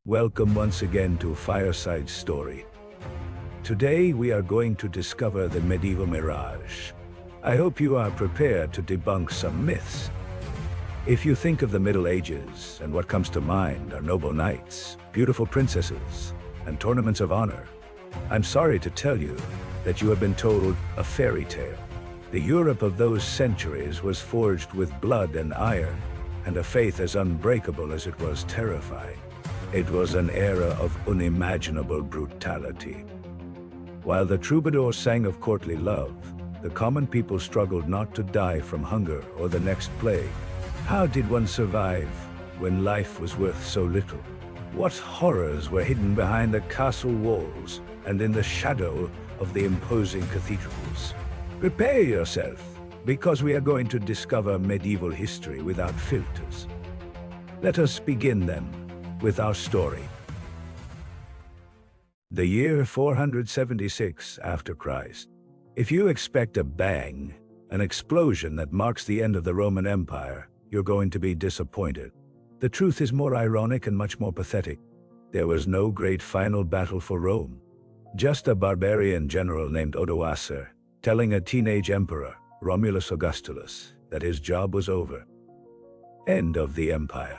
Welcome once again to Fireside Story. Today we are going to discover the medieval mirage. I hope you are prepared to debunk some myths. If you think of the Middle Ages, and what comes to mind are noble knights, beautiful princesses, and tournaments of honor, I'm sorry to tell you that you have been told a fairy tale. The Europe of those centuries was forged with blood and iron, and a faith as unbreakable as it was terrifying. It was an era of unimaginable brutality. While the troubadours sang of courtly love, the common people struggled not to die from hunger or the next plague. How did one survive when life was worth so little? What horrors were hidden behind the castle walls and in the shadow of the imposing cathedrals? Prepare yourself, because we are going to discover medieval history without filters. Let us begin then with our story. The year 476 after Christ. If you expect a bang, an explosion that marks the end of the Roman Empire, you're going to be disappointed. The truth is more ironic and much more pathetic. There was no great final battle for Rome. Just a barbarian general named Odoacer telling a teenage emperor, Romulus Augustulus, that his job was over. End of the empire.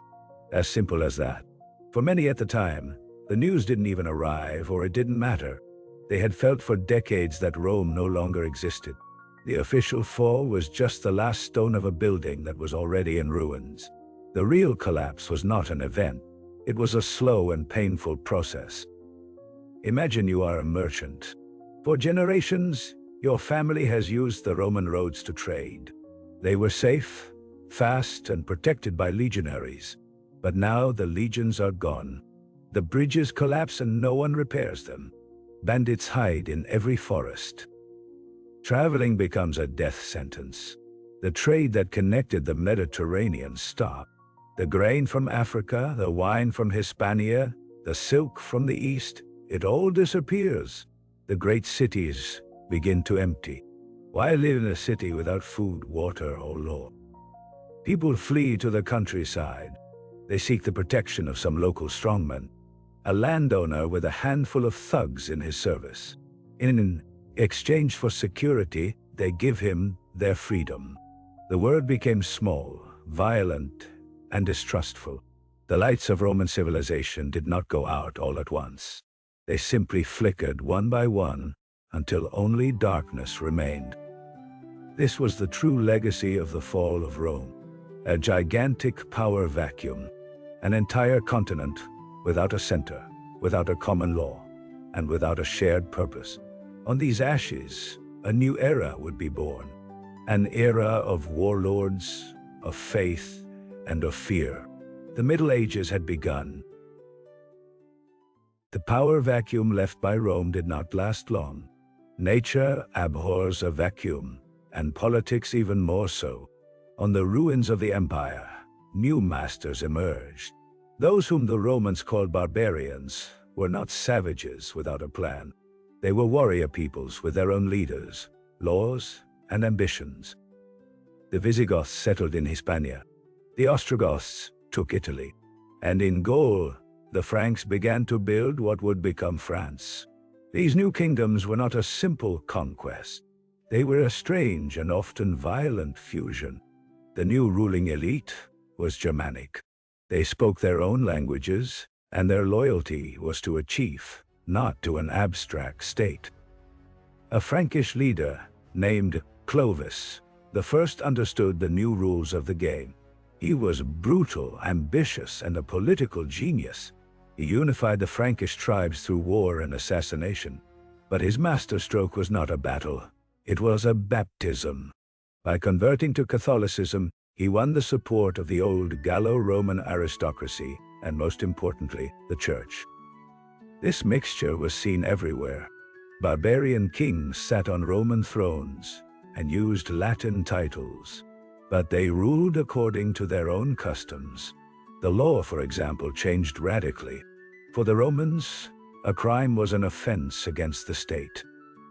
As simple as that. For many at the time, the news didn't even arrive, or it didn't matter. They had felt for decades that Rome no longer existed. The official fall was just the last stone of a building that was already in ruins. The real collapse was not an event. It was a slow and painful process. Imagine you are a merchant. For generations, your family has used the Roman roads to trade. They were safe, fast, and protected by legionaries. But now the legions are gone. The bridges collapse and no one repairs them. Bandits hide in every forest. Traveling becomes a death sentence. The trade that connected the Mediterranean stopped. The grain from Africa, the wine from Hispania, the silk from the East, it all disappears. The great cities begin to empty. Why live in a city without food, water, or law? People flee to the countryside. They seek the protection of some local strongman, a landowner with a handful of thugs in his service. In exchange for security, they give him their freedom. The world became small, violent, and distrustful. The lights of Roman civilization did not go out all at once. They simply flickered one by one until only darkness remained. This was the true legacy of the fall of Rome. A gigantic power vacuum. An entire continent without a center, without a common law, and without a shared purpose. On these ashes, a new era would be born. An era of warlords, of faith, and of fear. The Middle Ages had begun. The power vacuum left by Rome did not last long. Nature abhors a vacuum, and politics even more so. On the ruins of the empire, new masters emerged. Those whom the Romans called barbarians were not savages without a plan. They were warrior peoples with their own leaders, laws, and ambitions. The Visigoths settled in Hispania. The Ostrogoths took Italy. And in Gaul, the Franks began to build what would become France. These new kingdoms were not a simple conquest. They were a strange and often violent fusion. The new ruling elite was Germanic. They spoke their own languages, and their loyalty was to a chief, not to an abstract state. A Frankish leader named Clovis the first understood the new rules of the game. He was brutal, ambitious, and a political genius. He unified the Frankish tribes through war and assassination. But his masterstroke was not a battle. It was a baptism. By converting to Catholicism, he won the support of the old Gallo-Roman aristocracy, and most importantly, the Church. This mixture was seen everywhere. Barbarian kings sat on Roman thrones and used Latin titles, but they ruled according to their own customs. The law, for example, changed radically. For the Romans, a crime was an offense against the state.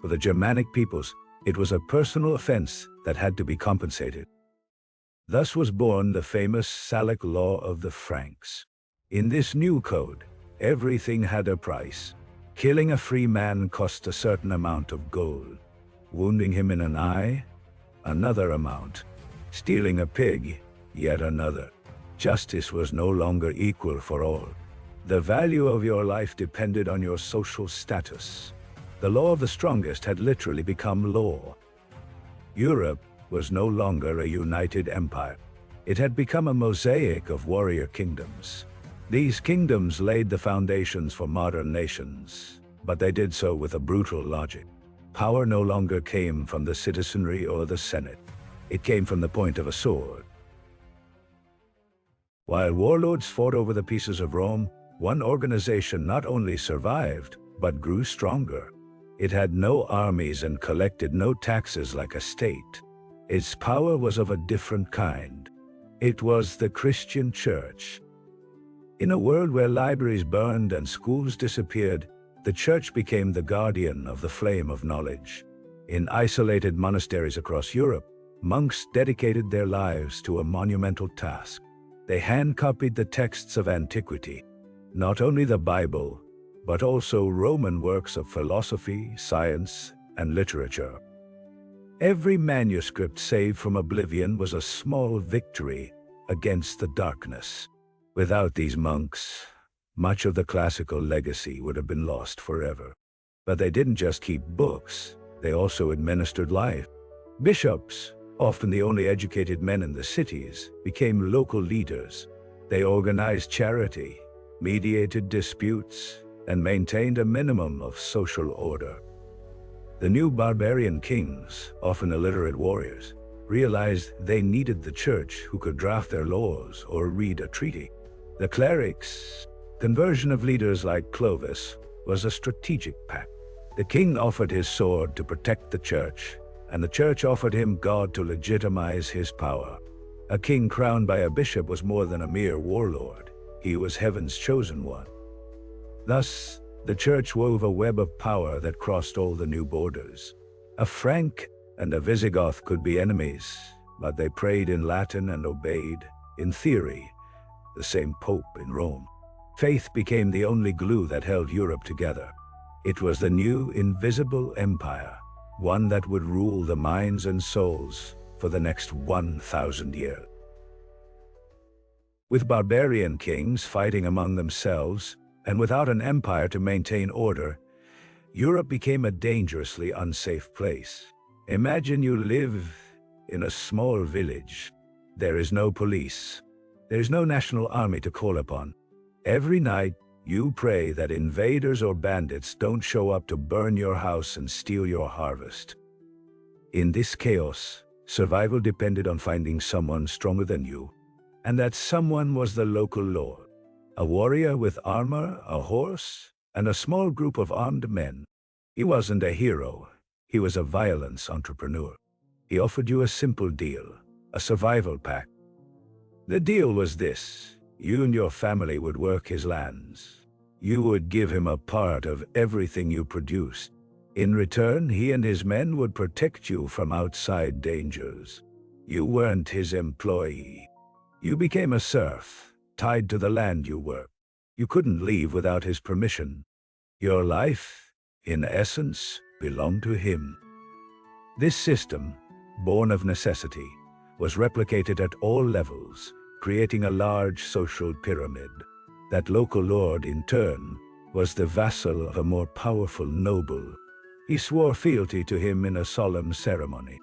For the Germanic peoples, it was a personal offense that had to be compensated. Thus was born the famous Salic law of the Franks. In this new code, Everything had a price. Killing a free man cost a certain amount of gold. Wounding him in an eye, another amount. Stealing a pig, yet another. Justice was no longer equal for all. The value of your life depended on your social status. The law of the strongest had literally become law. Europe was no longer a united empire. It had become a mosaic of warrior kingdoms. These kingdoms laid the foundations for modern nations, but they did so with a brutal logic. Power no longer came from the citizenry or the Senate. It came from the point of a sword. While warlords fought over the pieces of Rome, one organization not only survived, but grew stronger. It had no armies and collected no taxes like a state. Its power was of a different kind. It was the Christian Church. In a world where libraries burned and schools disappeared, the Church became the guardian of the flame of knowledge. In isolated monasteries across Europe, monks dedicated their lives to a monumental task. They hand-copied the texts of antiquity, not only the Bible, but also Roman works of philosophy, science, and literature. Every manuscript saved from oblivion was a small victory against the darkness. Without these monks, much of the classical legacy would have been lost forever. But they didn't just keep books, they also administered life. Bishops, often the only educated men in the cities, became local leaders. They organized charity, mediated disputes, and maintained a minimum of social order. The new barbarian kings, often illiterate warriors, realized they needed the church who could draft their laws or read a treaty. The clerics' conversion of leaders like Clovis was a strategic pact. The king offered his sword to protect the church, and the church offered him God to legitimize his power. A king crowned by a bishop was more than a mere warlord. He was heaven's chosen one. Thus, the church wove a web of power that crossed all the new borders. A Frank and a Visigoth could be enemies, but they prayed in Latin and obeyed, in theory, the same pope in Rome. Faith became the only glue that held Europe together. It was the new invisible empire, one that would rule the minds and souls for the next 1,000 years. With barbarian kings fighting among themselves, and without an empire to maintain order, Europe became a dangerously unsafe place. Imagine you live in a small village. There is no police. There is no national army to call upon. Every night, you pray that invaders or bandits don't show up to burn your house and steal your harvest. In this chaos, survival depended on finding someone stronger than you, and that someone was the local lord. A warrior with armor, a horse, and a small group of armed men. He wasn't a hero, he was a violence entrepreneur. He offered you a simple deal, a survival pact. The deal was this: you and your family would work his lands. You would give him a part of everything you produced. In return, he and his men would protect you from outside dangers. You weren't his employee. You became a serf, tied to the land you worked. You couldn't leave without his permission. Your life, in essence, belonged to him. This system, born of necessity, was replicated at all levels, creating a large social pyramid. That local lord, in turn, was the vassal of a more powerful noble. He swore fealty to him in a solemn ceremony.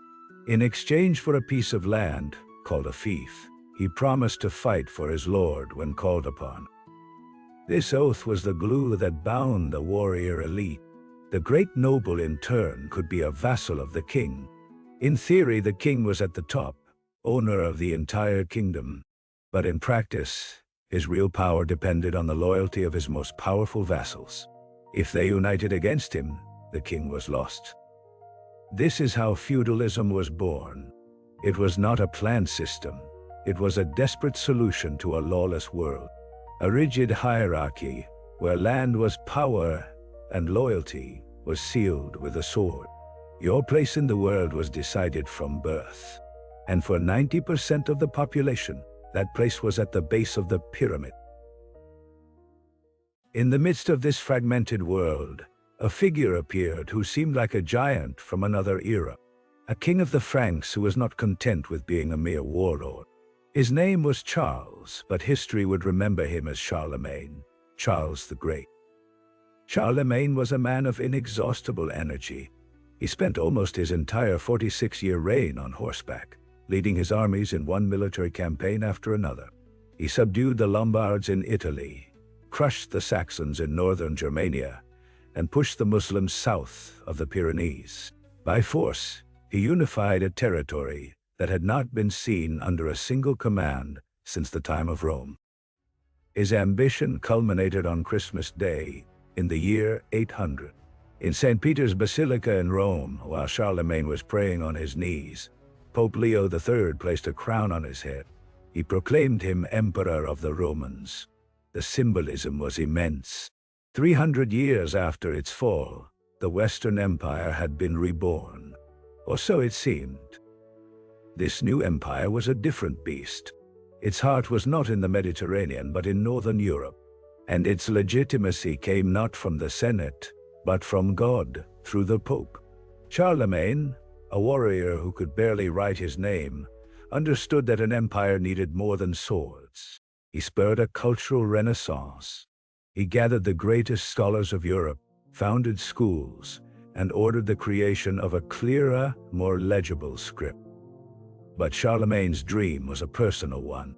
In exchange for a piece of land, called a fief, he promised to fight for his lord when called upon. This oath was the glue that bound the warrior elite. The great noble, in turn, could be a vassal of the king. In theory, the king was at the top, owner of the entire kingdom. But in practice, his real power depended on the loyalty of his most powerful vassals. If they united against him, the king was lost. This is how feudalism was born. It was not a planned system. It was a desperate solution to a lawless world. A rigid hierarchy where land was power and loyalty was sealed with a sword. Your place in the world was decided from birth. And for 90% of the population, that place was at the base of the pyramid. In the midst of this fragmented world, a figure appeared who seemed like a giant from another era, a king of the Franks who was not content with being a mere warlord. His name was Charles, but history would remember him as Charlemagne, Charles the Great. Charlemagne was a man of inexhaustible energy. He spent almost his entire 46-year reign on horseback, leading his armies in one military campaign after another. He subdued the Lombards in Italy, crushed the Saxons in northern Germania, and pushed the Muslims south of the Pyrenees. By force, he unified a territory that had not been seen under a single command since the time of Rome. His ambition culminated on Christmas Day in the year 800. In St. Peter's Basilica in Rome, while Charlemagne was praying on his knees, Pope Leo III placed a crown on his head. He proclaimed him Emperor of the Romans. The symbolism was immense. 300 years after its fall, the Western Empire had been reborn, or so it seemed. This new empire was a different beast. Its heart was not in the Mediterranean but in northern Europe, and its legitimacy came not from the Senate, but from God through the Pope. Charlemagne, a warrior who could barely write his name, understood that an empire needed more than swords. He spurred a cultural renaissance. He gathered the greatest scholars of Europe, founded schools, and ordered the creation of a clearer, more legible script. But Charlemagne's dream was a personal one.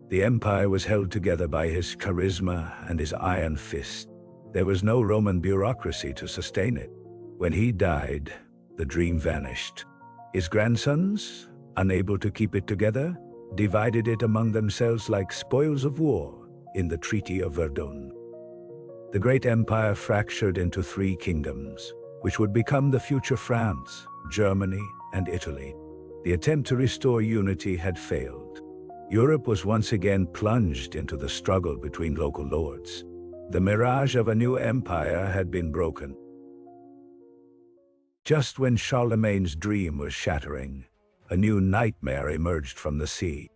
The empire was held together by his charisma and his iron fist. There was no Roman bureaucracy to sustain it. When he died, the dream vanished. His grandsons, unable to keep it together, divided it among themselves like spoils of war in the Treaty of Verdun. The great empire fractured into 3 kingdoms, which would become the future France, Germany, and Italy. The attempt to restore unity had failed. Europe was once again plunged into the struggle between local lords. The mirage of a new empire had been broken. Just when Charlemagne's dream was shattering, a new nightmare emerged from the sea.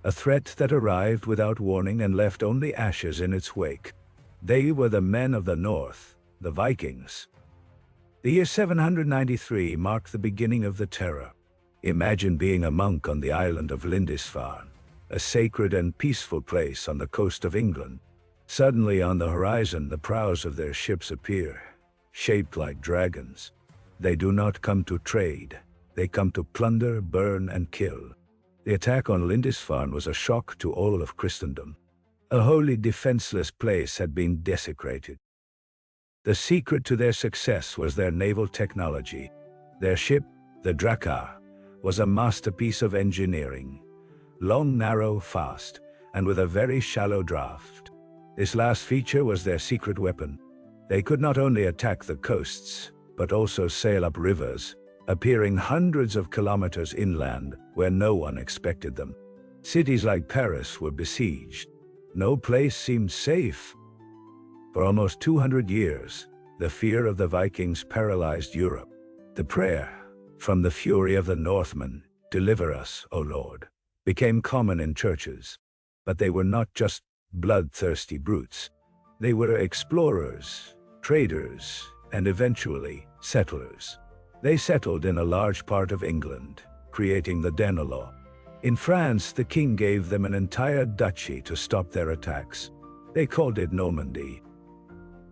A threat that arrived without warning and left only ashes in its wake. They were the men of the north, the Vikings. The year 793 marked the beginning of the Terror. Imagine being a monk on the island of Lindisfarne, a sacred and peaceful place on the coast of England. Suddenly on the horizon, the prows of their ships appear, shaped like dragons. They do not come to trade. They come to plunder, burn, and kill. The attack on Lindisfarne was a shock to all of Christendom. A wholly defenseless place had been desecrated. The secret to their success was their naval technology. Their ship, the Drakkar, was a masterpiece of engineering. Long, narrow, fast, and with a very shallow draft. This last feature was their secret weapon. They could not only attack the coasts, but also sail up rivers, appearing hundreds of kilometers inland where no one expected them. Cities like Paris were besieged. No place seemed safe. For almost 200 years, the fear of the Vikings paralyzed Europe. The prayer, "From the fury of the Northmen, deliver us, O Lord," became common in churches. But they were not just bloodthirsty brutes. They were explorers, traders, and eventually settlers. They settled in a large part of England, creating the Danelaw. In France, the king gave them an entire duchy to stop their attacks. They called it Normandy.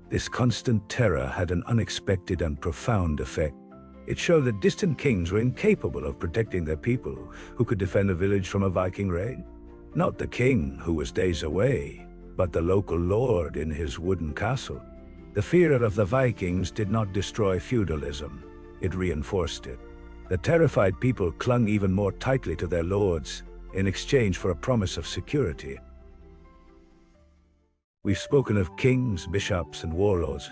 This constant terror had an unexpected and profound effect. It showed that distant kings were incapable of protecting their people. Who could defend a village from a Viking raid? Not the king, who was days away, but the local lord in his wooden castle. The fear of the Vikings did not destroy feudalism. It reinforced it. The terrified people clung even more tightly to their lords in exchange for a promise of security. We've spoken of kings, bishops, and warlords,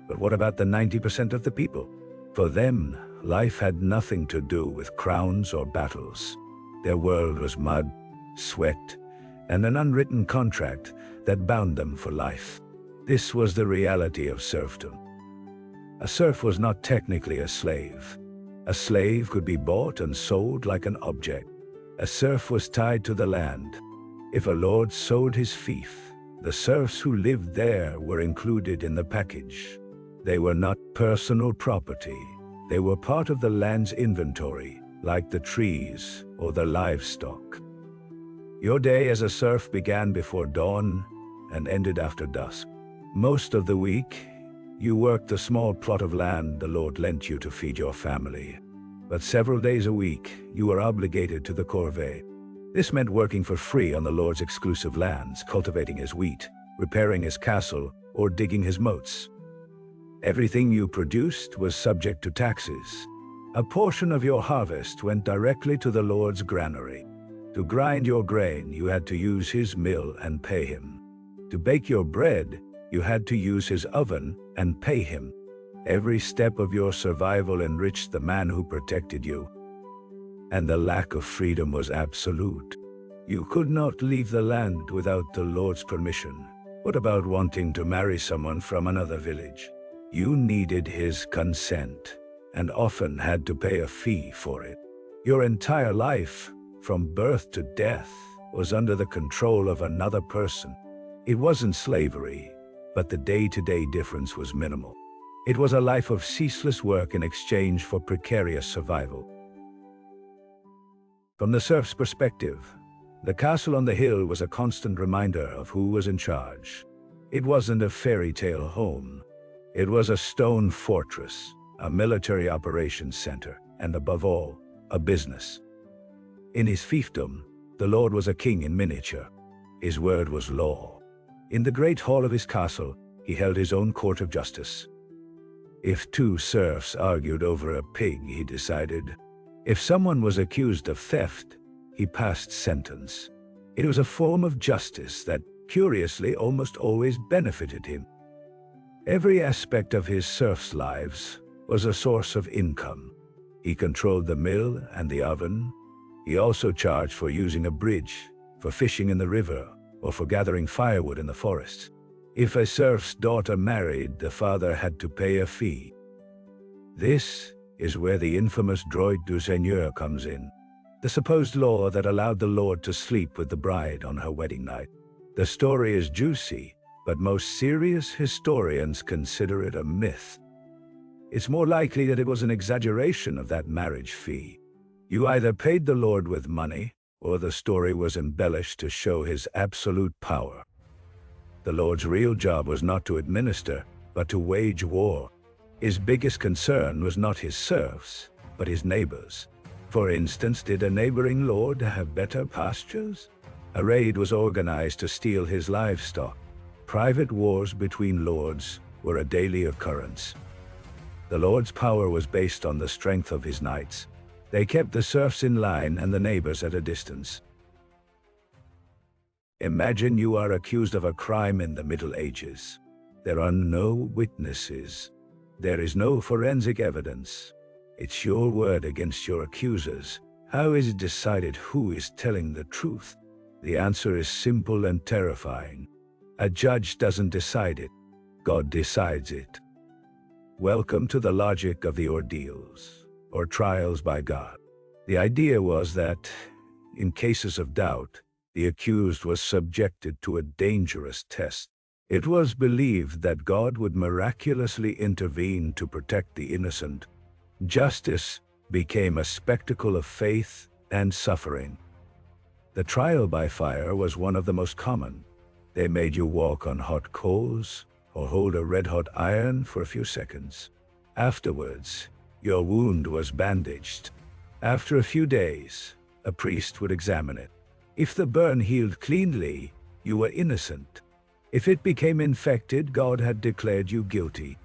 but what about the 90% of the people? For them, life had nothing to do with crowns or battles. Their world was mud, sweat, and an unwritten contract that bound them for life. This was the reality of serfdom. A serf was not technically a slave. A slave could be bought and sold like an object. A serf was tied to the land. If a lord sold his fief, The serfs who lived there were included in the package. They were not personal property. They were part of the land's inventory, like the trees or the livestock. Your day as a serf began before dawn and ended after dusk. Most of the week, you worked the small plot of land the Lord lent you to feed your family. But several days a week, you were obligated to the corvée. This meant working for free on the Lord's exclusive lands, cultivating his wheat, repairing his castle, or digging his moats. Everything you produced was subject to taxes. A portion of your harvest went directly to the Lord's granary. To grind your grain, you had to use his mill and pay him. To bake your bread, you had to use his oven and pay him. Every step of your survival enriched the man who protected you. And the lack of freedom was absolute. You could not leave the land without the Lord's permission. What about wanting to marry someone from another village? You needed his consent, and often had to pay a fee for it. Your entire life, from birth to death, was under the control of another person. It wasn't slavery, but the day-to-day difference was minimal. It was a life of ceaseless work in exchange for precarious survival. From the serf's perspective, the castle on the hill was a constant reminder of who was in charge. It wasn't a fairy tale home. It was a stone fortress, a military operations center, and above all, a business. In his fiefdom, the Lord was a king in miniature. His word was law. In the great hall of his castle, he held his own court of justice. If two serfs argued over a pig, he decided. If someone was accused of theft, he passed sentence. It was a form of justice that, curiously, almost always benefited him. Every aspect of his serfs' lives was a source of income. He controlled the mill and the oven. He also charged for using a bridge, for fishing in the river, or for gathering firewood in the forest. If a serf's daughter married, the father had to pay a fee. This is where the infamous droit du seigneur comes in, the supposed law that allowed the Lord to sleep with the bride on her wedding night. The story is juicy, but most serious historians consider it a myth. It's more likely that it was an exaggeration of that marriage fee. You either paid the Lord with money, or the story was embellished to show his absolute power. The Lord's real job was not to administer, but to wage war. His biggest concern was not his serfs, but his neighbors. For instance, did a neighboring lord have better pastures? A raid was organized to steal his livestock. Private wars between lords were a daily occurrence. The Lord's power was based on the strength of his knights. They kept the serfs in line and the neighbors at a distance. Imagine you are accused of a crime in the Middle Ages. There are no witnesses. There is no forensic evidence. It's your word against your accusers. How is it decided who is telling the truth? The answer is simple and terrifying. A judge doesn't decide it. God decides it. Welcome to the logic of the ordeals, or trials by God. The idea was that, in cases of doubt, the accused was subjected to a dangerous test. It was believed that God would miraculously intervene to protect the innocent. Justice became a spectacle of faith and suffering. The trial by fire was one of the most common. They made you walk on hot coals or hold a red-hot iron for a few seconds. Afterwards, your wound was bandaged. After a few days, a priest would examine it. If the burn healed cleanly, you were innocent. If it became infected, God had declared you guilty.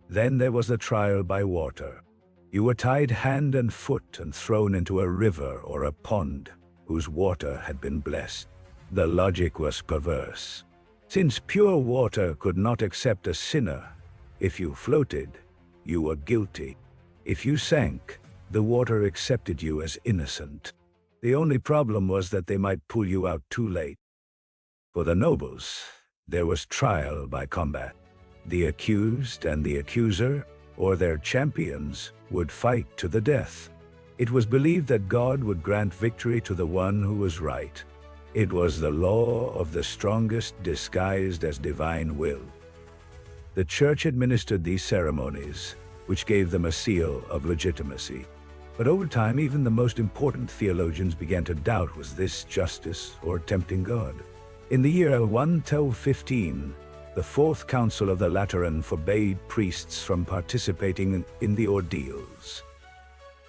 Then there was the trial by water. You were tied hand and foot and thrown into a river or a pond whose water had been blessed. The logic was perverse. Since pure water could not accept a sinner, if you floated, you were guilty. If you sank, the water accepted you as innocent. The only problem was that they might pull you out too late. For the nobles, there was trial by combat. The accused and the accuser, or their champions, would fight to the death. It was believed that God would grant victory to the one who was right. It was the law of the strongest disguised as divine will. The church administered these ceremonies, which gave them a seal of legitimacy. But over time, even the most important theologians began to doubt, was this justice or tempting God? In the year 1215, the Fourth Council of the Lateran forbade priests from participating in the ordeals.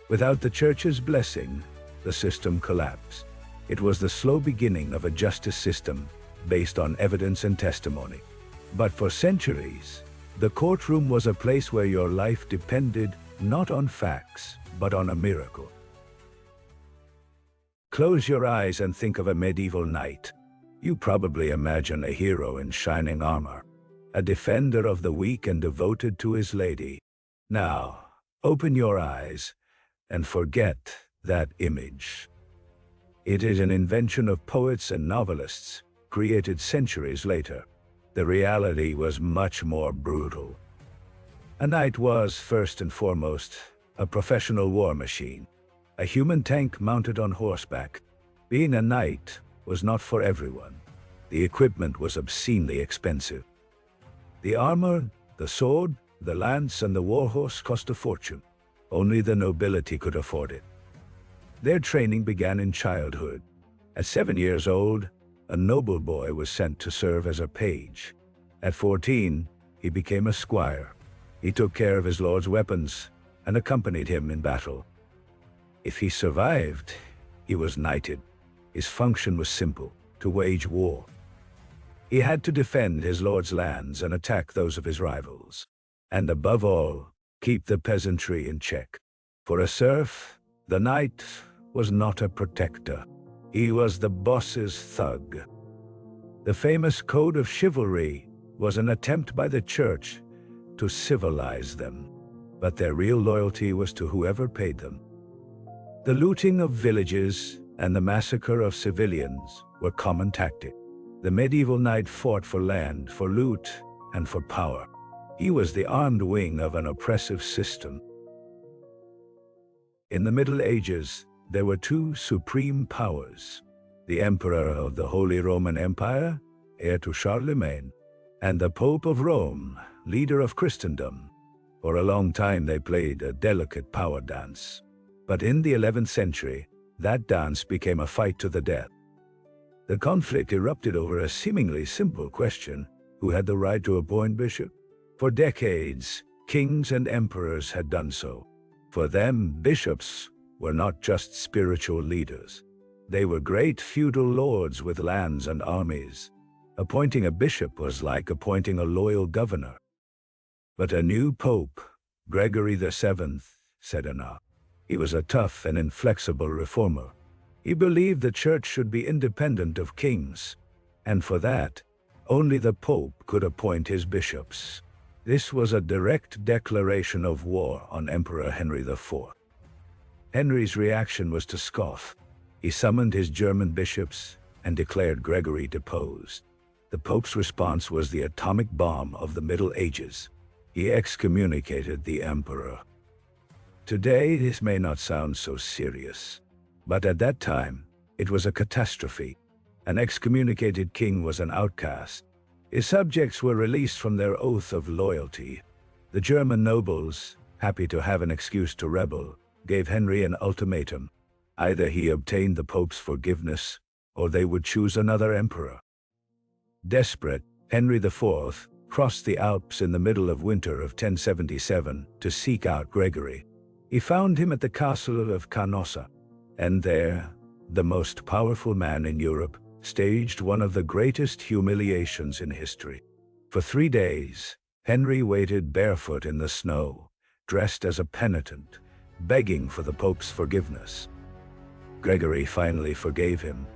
Without the church's blessing, the system collapsed. It was the slow beginning of a justice system based on evidence and testimony. But for centuries, the courtroom was a place where your life depended not on facts, but on a miracle. Close your eyes and think of a medieval knight. You probably imagine a hero in shining armor, a defender of the weak and devoted to his lady. Now, open your eyes and forget that image. It is an invention of poets and novelists, created centuries later. The reality was much more brutal. A knight was, first and foremost, a professional war machine, a human tank mounted on horseback. Being a knight was not for everyone. The equipment was obscenely expensive. The armor, the sword, the lance, and the warhorse cost a fortune. Only the nobility could afford it. Their training began in childhood. At 7 years old, a noble boy was sent to serve as a page. At 14, he became a squire. He took care of his lord's weapons and accompanied him in battle. If he survived, he was knighted. His function was simple: to wage war. He had to defend his lord's lands and attack those of his rivals. And above all, keep the peasantry in check. For a serf, the knight was not a protector. He was the boss's thug. The famous code of chivalry was an attempt by the church to civilize them, but their real loyalty was to whoever paid them. The looting of villages and the massacre of civilians were common tactic. The medieval knight fought for land, for loot, and for power. He was the armed wing of an oppressive system. In the Middle Ages, there were two supreme powers: the Emperor of the Holy Roman Empire, heir to Charlemagne, and the Pope of Rome, leader of Christendom. For a long time they played a delicate power dance. But in the 11th century, that dance became a fight to the death. The conflict erupted over a seemingly simple question: who had the right to appoint bishop? For decades, kings and emperors had done so. For them, bishops were not just spiritual leaders. They were great feudal lords with lands and armies. Appointing a bishop was like appointing a loyal governor. But a new pope, Gregory VII, said enough. He was a tough and inflexible reformer. He believed the church should be independent of kings, and for that, only the pope could appoint his bishops. This was a direct declaration of war on Emperor Henry IV. Henry's reaction was to scoff. He summoned his German bishops and declared Gregory deposed. The Pope's response was the atomic bomb of the Middle Ages. He excommunicated the emperor. Today, this may not sound so serious, but at that time, it was a catastrophe. An excommunicated king was an outcast. His subjects were released from their oath of loyalty. The German nobles, happy to have an excuse to rebel, gave Henry an ultimatum. Either he obtained the Pope's forgiveness, or they would choose another emperor. Desperate, Henry IV crossed the Alps in the middle of winter of 1077 to seek out Gregory. He found him at the castle of Canossa, and there, the most powerful man in Europe staged one of the greatest humiliations in history. For 3 days, Henry waited barefoot in the snow, dressed as a penitent, begging for the Pope's forgiveness. Gregory finally forgave him,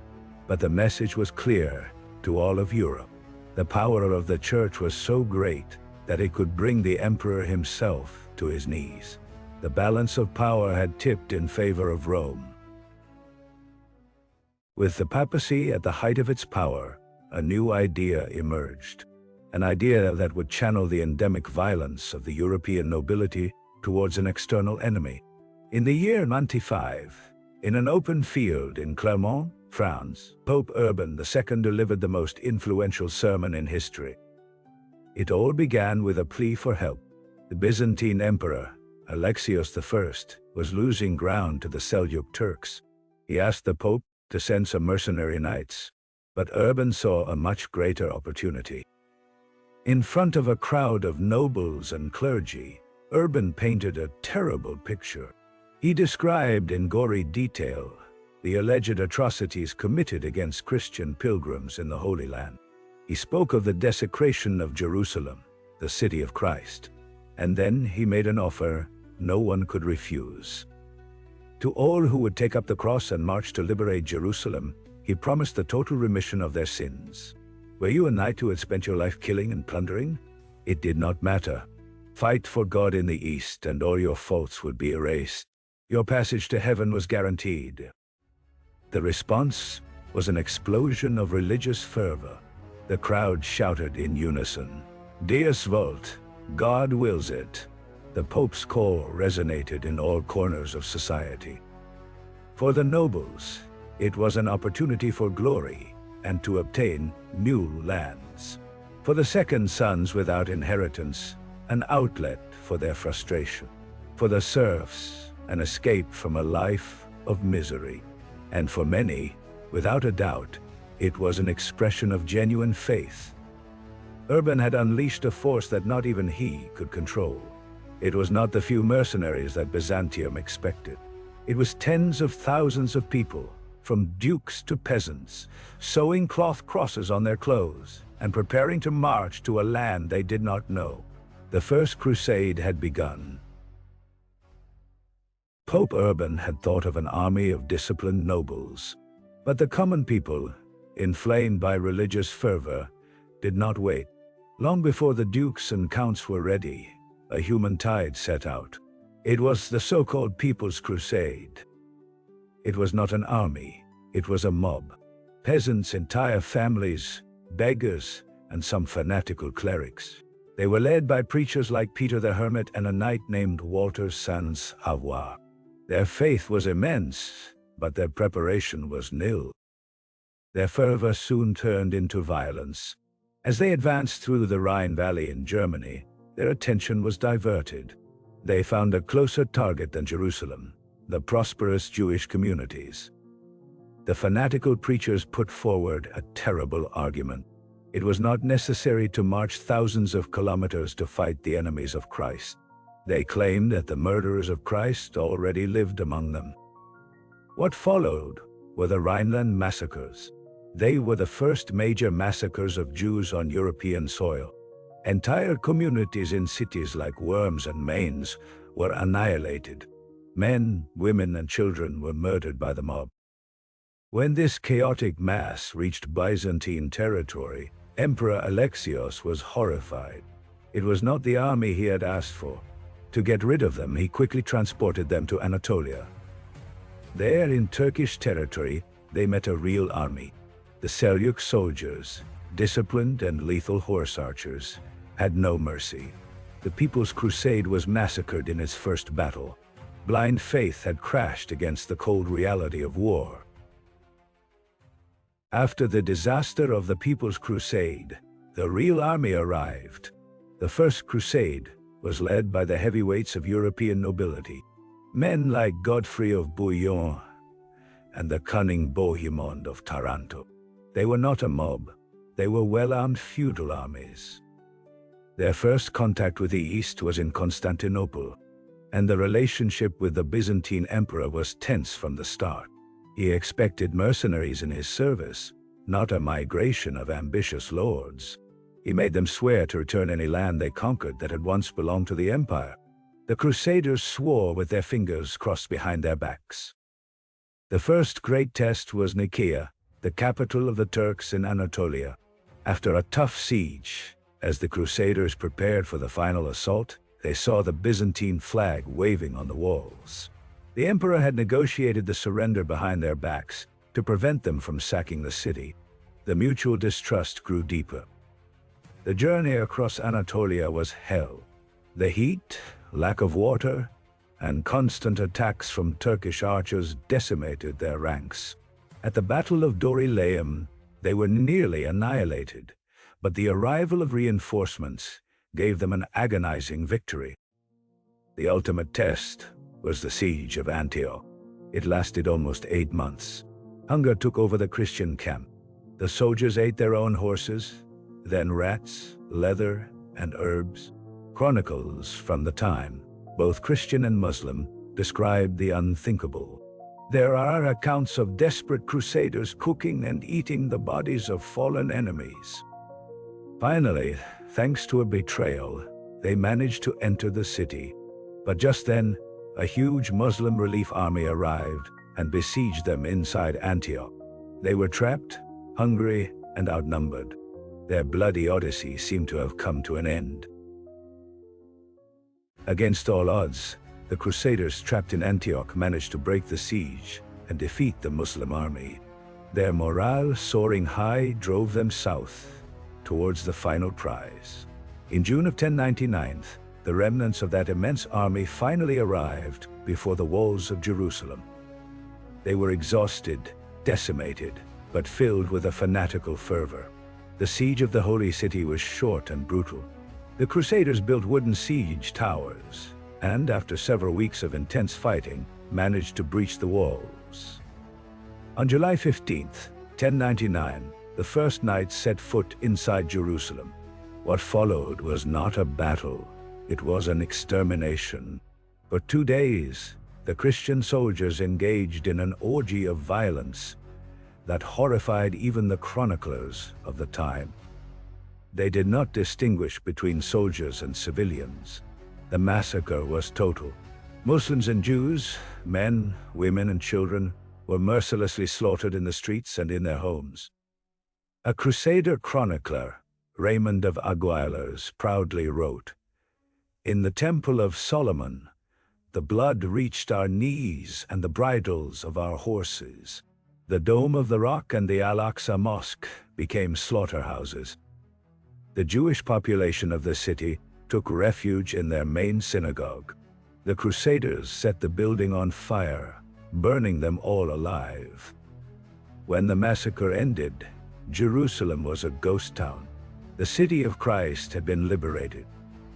but the message was clear to all of Europe. The power of the church was so great that it could bring the emperor himself to his knees. The balance of power had tipped in favor of Rome. With the papacy at the height of its power, a new idea emerged. An idea that would channel the endemic violence of the European nobility towards an external enemy. In the year 95, in an open field in Clermont, France, Pope Urban II delivered the most influential sermon in history. It all began with a plea for help. The Byzantine Emperor, Alexios I, was losing ground to the Seljuk Turks. He asked the Pope to send some mercenary knights, but Urban saw a much greater opportunity. In front of a crowd of nobles and clergy, Urban painted a terrible picture. He described in gory detail the alleged atrocities committed against Christian pilgrims in the Holy Land. He spoke of the desecration of Jerusalem, the city of Christ, and then he made an offer no one could refuse. To all who would take up the cross and march to liberate Jerusalem, he promised the total remission of their sins. Were you a knight who had spent your life killing and plundering? It did not matter. Fight for God in the East and all your faults would be erased. Your passage to heaven was guaranteed. The response was an explosion of religious fervor. The crowd shouted in unison, "Deus vult, God wills it." The Pope's call resonated in all corners of society. For the nobles, it was an opportunity for glory and to obtain new lands. For the second sons without inheritance, an outlet for their frustration. For the serfs, an escape from a life of misery. And for many, without a doubt, it was an expression of genuine faith. Urban had unleashed a force that not even he could control. It was not the few mercenaries that Byzantium expected. It was tens of thousands of people, from dukes to peasants, sewing cloth crosses on their clothes and preparing to march to a land they did not know. The First Crusade had begun. Pope Urban had thought of an army of disciplined nobles, but the common people, inflamed by religious fervor, did not wait. Long before the dukes and counts were ready, a human tide set out. It was the so-called People's Crusade. It was not an army, it was a mob. Peasants, entire families, beggars, and some fanatical clerics. They were led by preachers like Peter the Hermit and a knight named Walter Sans Avoir. Their faith was immense, but their preparation was nil. Their fervor soon turned into violence. As they advanced through the Rhine Valley in Germany, their attention was diverted. They found a closer target than Jerusalem, the prosperous Jewish communities. The fanatical preachers put forward a terrible argument. It was not necessary to march thousands of kilometers to fight the enemies of Christ. They claimed that the murderers of Christ already lived among them. What followed were the Rhineland massacres. They were the first major massacres of Jews on European soil. Entire communities in cities like Worms and Mainz were annihilated. Men, women, and children were murdered by the mob. When this chaotic mass reached Byzantine territory, Emperor Alexios was horrified. It was not the army he had asked for. To get rid of them, he quickly transported them to Anatolia. There, in Turkish territory, they met a real army. The Seljuk soldiers, disciplined and lethal horse archers, had no mercy. The People's Crusade was massacred in its first battle. Blind faith had crashed against the cold reality of war. After the disaster of the People's Crusade, the real army arrived. The First Crusade was led by the heavyweights of European nobility, men like Godfrey of Bouillon and the cunning Bohemond of Taranto. They were not a mob, they were well-armed feudal armies. Their first contact with the East was in Constantinople, and the relationship with the Byzantine emperor was tense from the start. He expected mercenaries in his service, not a migration of ambitious lords. He made them swear to return any land they conquered that had once belonged to the empire. The Crusaders swore with their fingers crossed behind their backs. The first great test was Nicaea, the capital of the Turks in Anatolia. After a tough siege, as the Crusaders prepared for the final assault, they saw the Byzantine flag waving on the walls. The emperor had negotiated the surrender behind their backs to prevent them from sacking the city. The mutual distrust grew deeper. The journey across Anatolia was hell. The heat, lack of water, and constant attacks from Turkish archers decimated their ranks. At the Battle of Dorylaeum, they were nearly annihilated, but the arrival of reinforcements gave them an agonizing victory. The ultimate test was the siege of Antioch. It lasted almost 8 months. Hunger took over the Christian camp. The soldiers ate their own horses, then rats, leather, and herbs. Chronicles from the time, both Christian and Muslim, described the unthinkable. There are accounts of desperate crusaders cooking and eating the bodies of fallen enemies. Finally, thanks to a betrayal, they managed to enter the city. But just then, a huge Muslim relief army arrived and besieged them inside Antioch. They were trapped, hungry, and outnumbered. Their bloody odyssey seemed to have come to an end. Against all odds, the Crusaders trapped in Antioch managed to break the siege and defeat the Muslim army. Their morale soaring high drove them south, towards the final prize. In June of 1099, the remnants of that immense army finally arrived before the walls of Jerusalem. They were exhausted, decimated, but filled with a fanatical fervor. The siege of the Holy City was short and brutal. The Crusaders built wooden siege towers, and after several weeks of intense fighting, managed to breach the walls. On July 15th, 1099, the first knights set foot inside Jerusalem. What followed was not a battle, it was an extermination. For 2 days, the Christian soldiers engaged in an orgy of violence that horrified even the chroniclers of the time. They did not distinguish between soldiers and civilians. The massacre was total. Muslims and Jews, men, women, and children were mercilessly slaughtered in the streets and in their homes. A Crusader chronicler, Raymond of Aguilers, proudly wrote, "In the Temple of Solomon, the blood reached our knees and the bridles of our horses. The Dome of the Rock and the Al-Aqsa Mosque became slaughterhouses." The Jewish population of the city took refuge in their main synagogue. The Crusaders set the building on fire, burning them all alive. When the massacre ended, Jerusalem was a ghost town. The city of Christ had been liberated,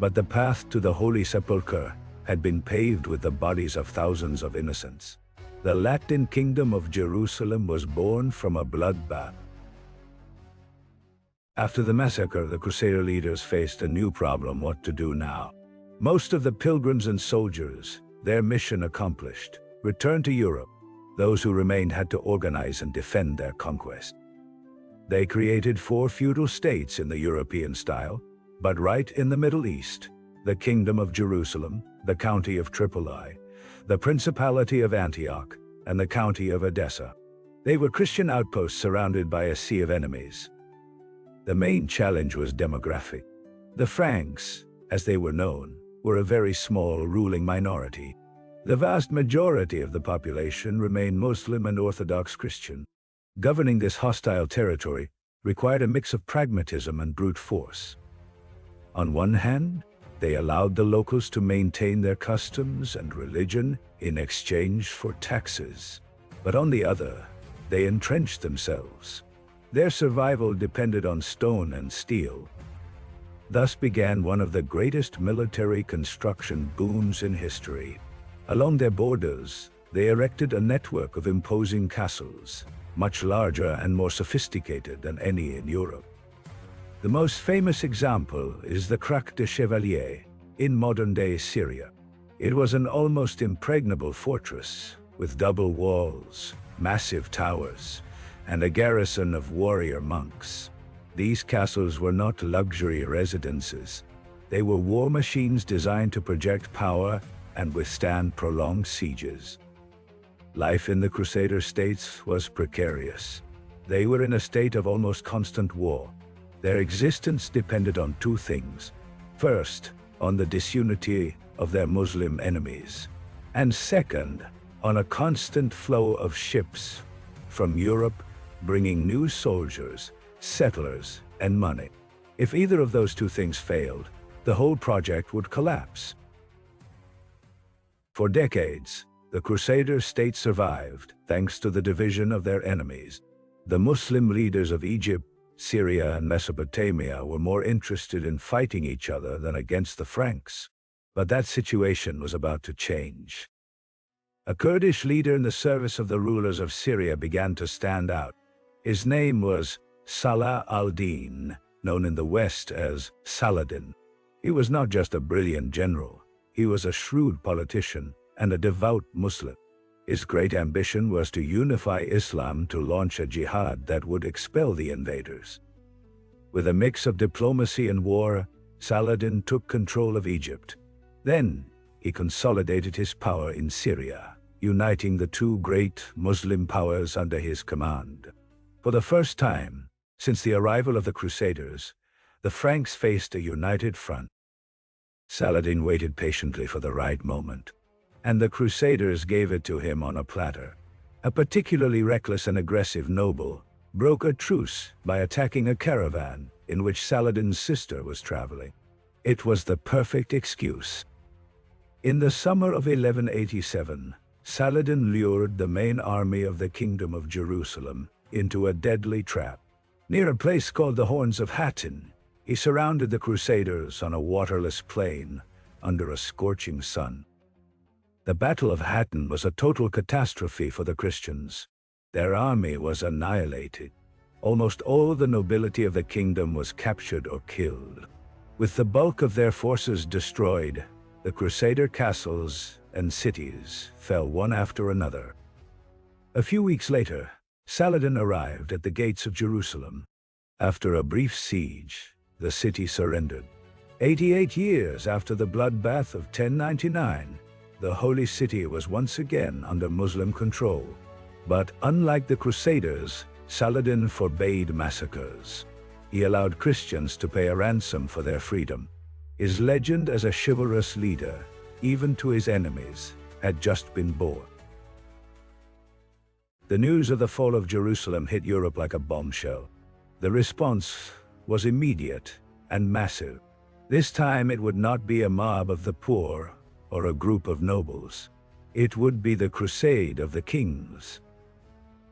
but the path to the Holy Sepulchre had been paved with the bodies of thousands of innocents. The Latin Kingdom of Jerusalem was born from a bloodbath. After the massacre, the Crusader leaders faced a new problem: what to do now. Most of the pilgrims and soldiers, their mission accomplished, returned to Europe. Those who remained had to organize and defend their conquest. They created 4 feudal states in the European style, but right in the Middle East: the Kingdom of Jerusalem, the County of Tripoli, the Principality of Antioch, and the County of Edessa. They were Christian outposts surrounded by a sea of enemies. The main challenge was demographic. The Franks, as they were known, were a very small ruling minority. The vast majority of the population remained Muslim and Orthodox Christian. Governing this hostile territory required a mix of pragmatism and brute force. On one hand, they allowed the locals to maintain their customs and religion in exchange for taxes. But on the other, they entrenched themselves. Their survival depended on stone and steel. Thus began one of the greatest military construction booms in history. Along their borders, they erected a network of imposing castles, much larger and more sophisticated than any in Europe. The most famous example is the Crac de Chevalier in modern-day Syria. It was an almost impregnable fortress with double walls, massive towers, and a garrison of warrior monks. These castles were not luxury residences. They were war machines designed to project power and withstand prolonged sieges. Life in the Crusader states was precarious. They were in a state of almost constant war. Their existence depended on 2 things. First, on the disunity of their Muslim enemies, and second, on a constant flow of ships from Europe bringing new soldiers, settlers, and money. If either of those 2 things failed, the whole project would collapse. For decades, The Crusader state survived thanks to the division of their enemies. The Muslim leaders of Egypt, Syria, and Mesopotamia were more interested in fighting each other than against the Franks. But that situation was about to change. A Kurdish leader in the service of the rulers of Syria began to stand out. His name was Salah al-Din, known in the West as Saladin. He was not just a brilliant general, he was a shrewd politician and a devout Muslim. His great ambition was to unify Islam to launch a jihad that would expel the invaders. With a mix of diplomacy and war, Saladin took control of Egypt. Then, he consolidated his power in Syria, uniting the two great Muslim powers under his command. For the first time, since the arrival of the Crusaders, the Franks faced a united front. Saladin waited patiently for the right moment, and the Crusaders gave it to him on a platter. A particularly reckless and aggressive noble broke a truce by attacking a caravan in which Saladin's sister was traveling. It was the perfect excuse. In the summer of 1187, Saladin lured the main army of the Kingdom of Jerusalem into a deadly trap. Near a place called the Horns of Hattin, he surrounded the Crusaders on a waterless plain under a scorching sun. The Battle of Hattin was a total catastrophe for the Christians. Their army was annihilated. Almost all the nobility of the kingdom was captured or killed. With the bulk of their forces destroyed, the Crusader castles and cities fell one after another. A few weeks later, Saladin arrived at the gates of Jerusalem. After a brief siege, the city surrendered. 88 years after the bloodbath of 1099, the Holy City was once again under Muslim control. But unlike the Crusaders, Saladin forbade massacres. He allowed Christians to pay a ransom for their freedom. His legend as a chivalrous leader, even to his enemies, had just been born. The news of the fall of Jerusalem hit Europe like a bombshell. The response was immediate and massive. This time it would not be a mob of the poor or a group of nobles. It would be the Crusade of the Kings.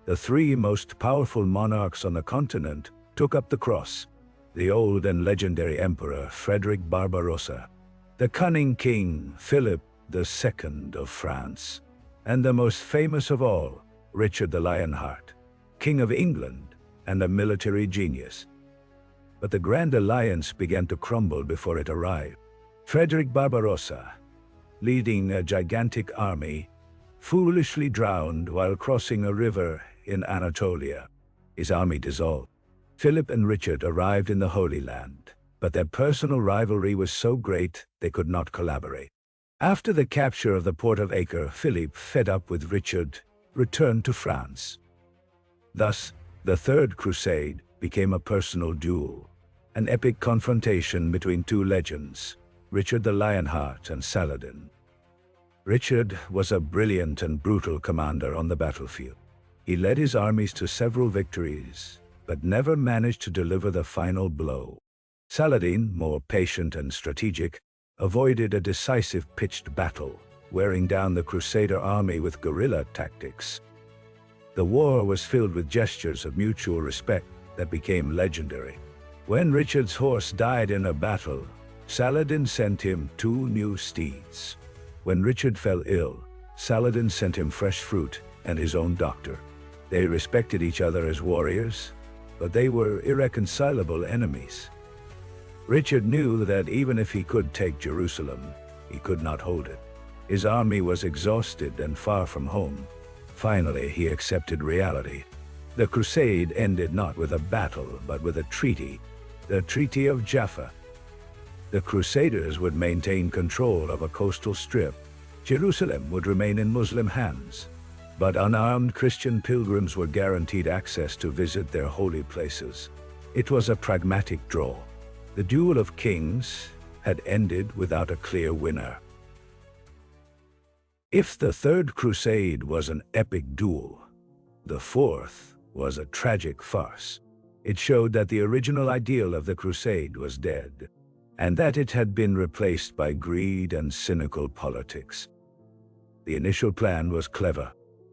The three most powerful monarchs on the continent took up the cross: the old and legendary Emperor Frederick Barbarossa, the cunning King Philip II of France, and the most famous of all, Richard the Lionheart, King of England and a military genius. But the Grand Alliance began to crumble before it arrived. Frederick Barbarossa, leading a gigantic army, foolishly drowned while crossing a river in Anatolia. His army dissolved. Philip and Richard arrived in the Holy Land, but their personal rivalry was so great they could not collaborate. After the capture of the port of Acre, Philip, fed up with Richard, returned to France. Thus, the Third Crusade became a personal duel, an epic confrontation between two legends, Richard the Lionheart and Saladin. Richard was a brilliant and brutal commander on the battlefield. He led his armies to several victories, but never managed to deliver the final blow. Saladin, more patient and strategic, avoided a decisive pitched battle, wearing down the Crusader army with guerrilla tactics. The war was filled with gestures of mutual respect that became legendary. When Richard's horse died in a battle, Saladin sent him 2 new steeds. When Richard fell ill, Saladin sent him fresh fruit and his own doctor. They respected each other as warriors, but they were irreconcilable enemies. Richard knew that even if he could take Jerusalem, he could not hold it. His army was exhausted and far from home. Finally, he accepted reality. The crusade ended not with a battle, but with a treaty, the Treaty of Jaffa. The Crusaders would maintain control of a coastal strip. Jerusalem would remain in Muslim hands, but unarmed Christian pilgrims were guaranteed access to visit their holy places. It was a pragmatic draw. The duel of kings had ended without a clear winner. If the Third Crusade was an epic duel, the Fourth was a tragic farce. It showed that the original ideal of the Crusade was dead, and that it had been replaced by greed and cynical politics. The initial plan was clever.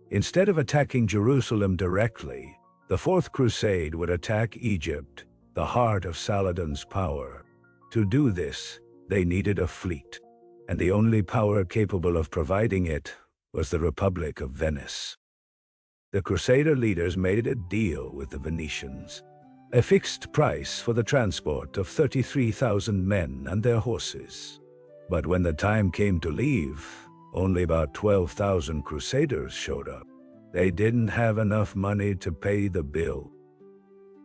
Instead of attacking Jerusalem directly, the Fourth Crusade would attack Egypt, the heart of Saladin's power. To do this, they needed a fleet, and the only power capable of providing it was the Republic of Venice. The Crusader leaders made a deal with the Venetians, a fixed price for the transport of 33,000 men and their horses. But when the time came to leave, only about 12,000 Crusaders showed up. They didn't have enough money to pay the bill.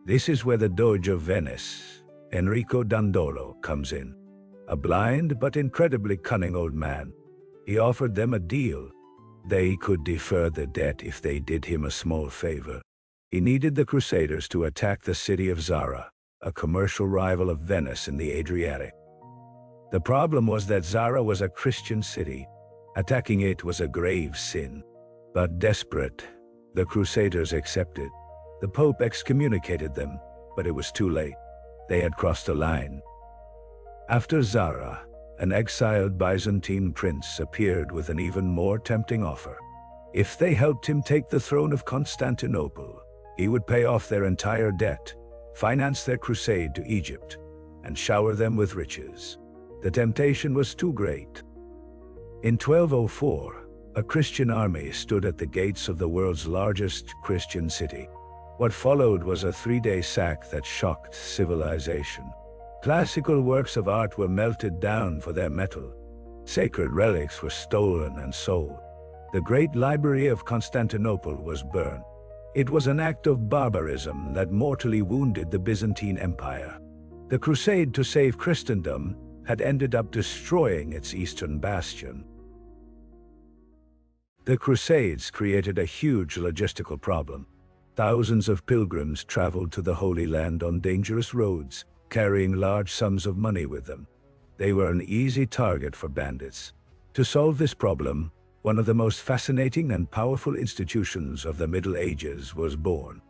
This is where the Doge of Venice, Enrico Dandolo, comes in. A blind but incredibly cunning old man. He offered them a deal. They could defer the debt if they did him a small favor. He needed the Crusaders to attack the city of Zara, a commercial rival of Venice in the Adriatic. The problem was that Zara was a Christian city. Attacking it was a grave sin. But desperate, the Crusaders accepted. The Pope excommunicated them, but it was too late. They had crossed a line. After Zara, an exiled Byzantine prince appeared with an even more tempting offer. If they helped him take the throne of Constantinople, he would pay off their entire debt, finance their crusade to Egypt, and shower them with riches. The temptation was too great. In 1204, a Christian army stood at the gates of the world's largest Christian city. What followed was a three-day sack that shocked civilization. Classical works of art were melted down for their metal. Sacred relics were stolen and sold. The great library of Constantinople was burned. It was an act of barbarism that mortally wounded the Byzantine Empire. The crusade to save Christendom had ended up destroying its eastern bastion. The Crusades created a huge logistical problem. Thousands of pilgrims traveled to the Holy Land on dangerous roads, carrying large sums of money with them. They were an easy target for bandits. To solve this problem, one of the most fascinating and powerful institutions of the Middle Ages was born.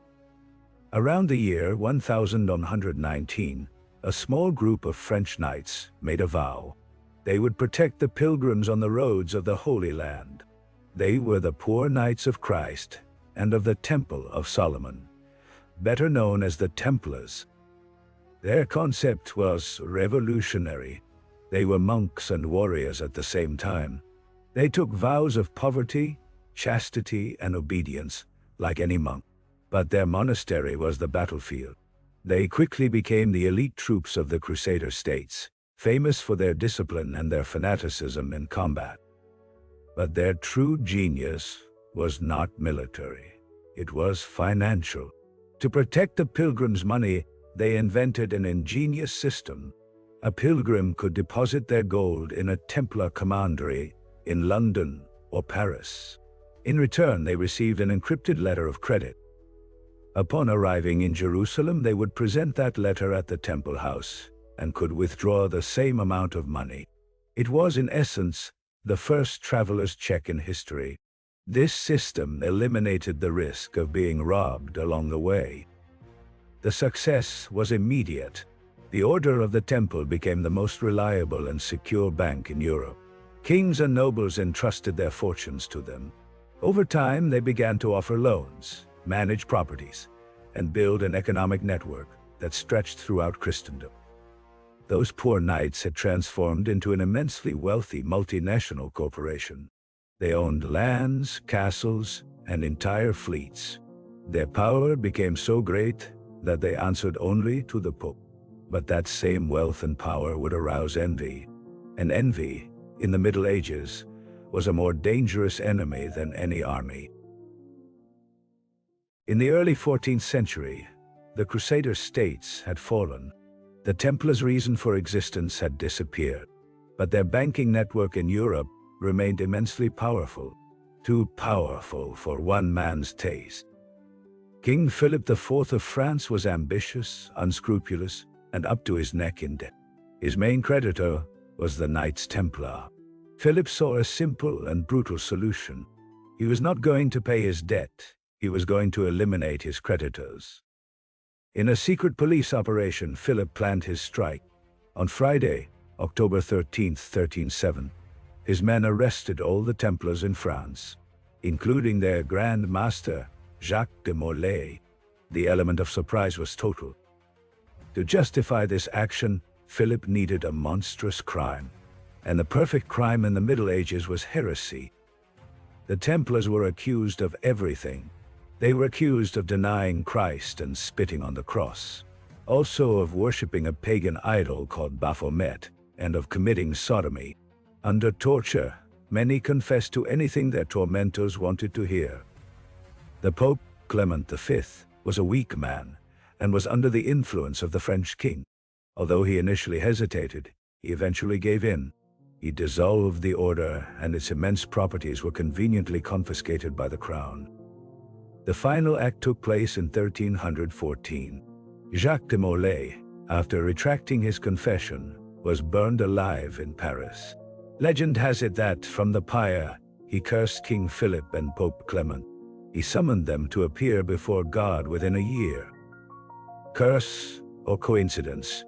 Around the year 1119, a small group of French knights made a vow. They would protect the pilgrims on the roads of the Holy Land. They were the Poor Knights of Christ and of the Temple of Solomon, better known as the Templars. Their concept was revolutionary. They were monks and warriors at the same time. They took vows of poverty, chastity, and obedience, like any monk. But their monastery was the battlefield. They quickly became the elite troops of the Crusader states, famous for their discipline and their fanaticism in combat. But their true genius was not military. It was financial. To protect the pilgrims' money, they invented an ingenious system. A pilgrim could deposit their gold in a Templar commandery in London or Paris. In return, they received an encrypted letter of credit. Upon arriving in Jerusalem, they would present that letter at the temple house and could withdraw the same amount of money. It was, in essence, the first traveler's check in history. This system eliminated the risk of being robbed along the way. The success was immediate. The Order of the Temple became the most reliable and secure bank in Europe. Kings and nobles entrusted their fortunes to them. Over time, they began to offer loans, manage properties, and build an economic network that stretched throughout Christendom. Those poor knights had transformed into an immensely wealthy multinational corporation. They owned lands, castles, and entire fleets. Their power became so great that they answered only to the Pope. But that same wealth and power would arouse envy. And envy, in the Middle Ages, was a more dangerous enemy than any army. In the early 14th century, the Crusader states had fallen. The Templars' reason for existence had disappeared, but their banking network in Europe remained immensely powerful, too powerful for one man's taste. King Philip IV of France was ambitious, unscrupulous, and up to his neck in debt. His main creditor was the Knights Templar. Philip saw a simple and brutal solution. He was not going to pay his debt, he was going to eliminate his creditors. In a secret police operation, Philip planned his strike. On Friday, October 13, 1307, his men arrested all the Templars in France, including their Grand Master, Jacques de Molay. The element of surprise was total. To justify this action, Philip needed a monstrous crime, and the perfect crime in the Middle Ages was heresy. The Templars were accused of everything. They were accused of denying Christ and spitting on the cross, also of worshipping a pagan idol called Baphomet, and of committing sodomy. Under torture, many confessed to anything their tormentors wanted to hear. The Pope, Clement V, was a weak man and was under the influence of the French king. Although he initially hesitated, he eventually gave in. He dissolved the order, and its immense properties were conveniently confiscated by the crown. The final act took place in 1314. Jacques de Molay, after retracting his confession, was burned alive in Paris. Legend has it that, from the pyre, he cursed King Philip and Pope Clement. He summoned them to appear before God within a year. Curse or coincidence?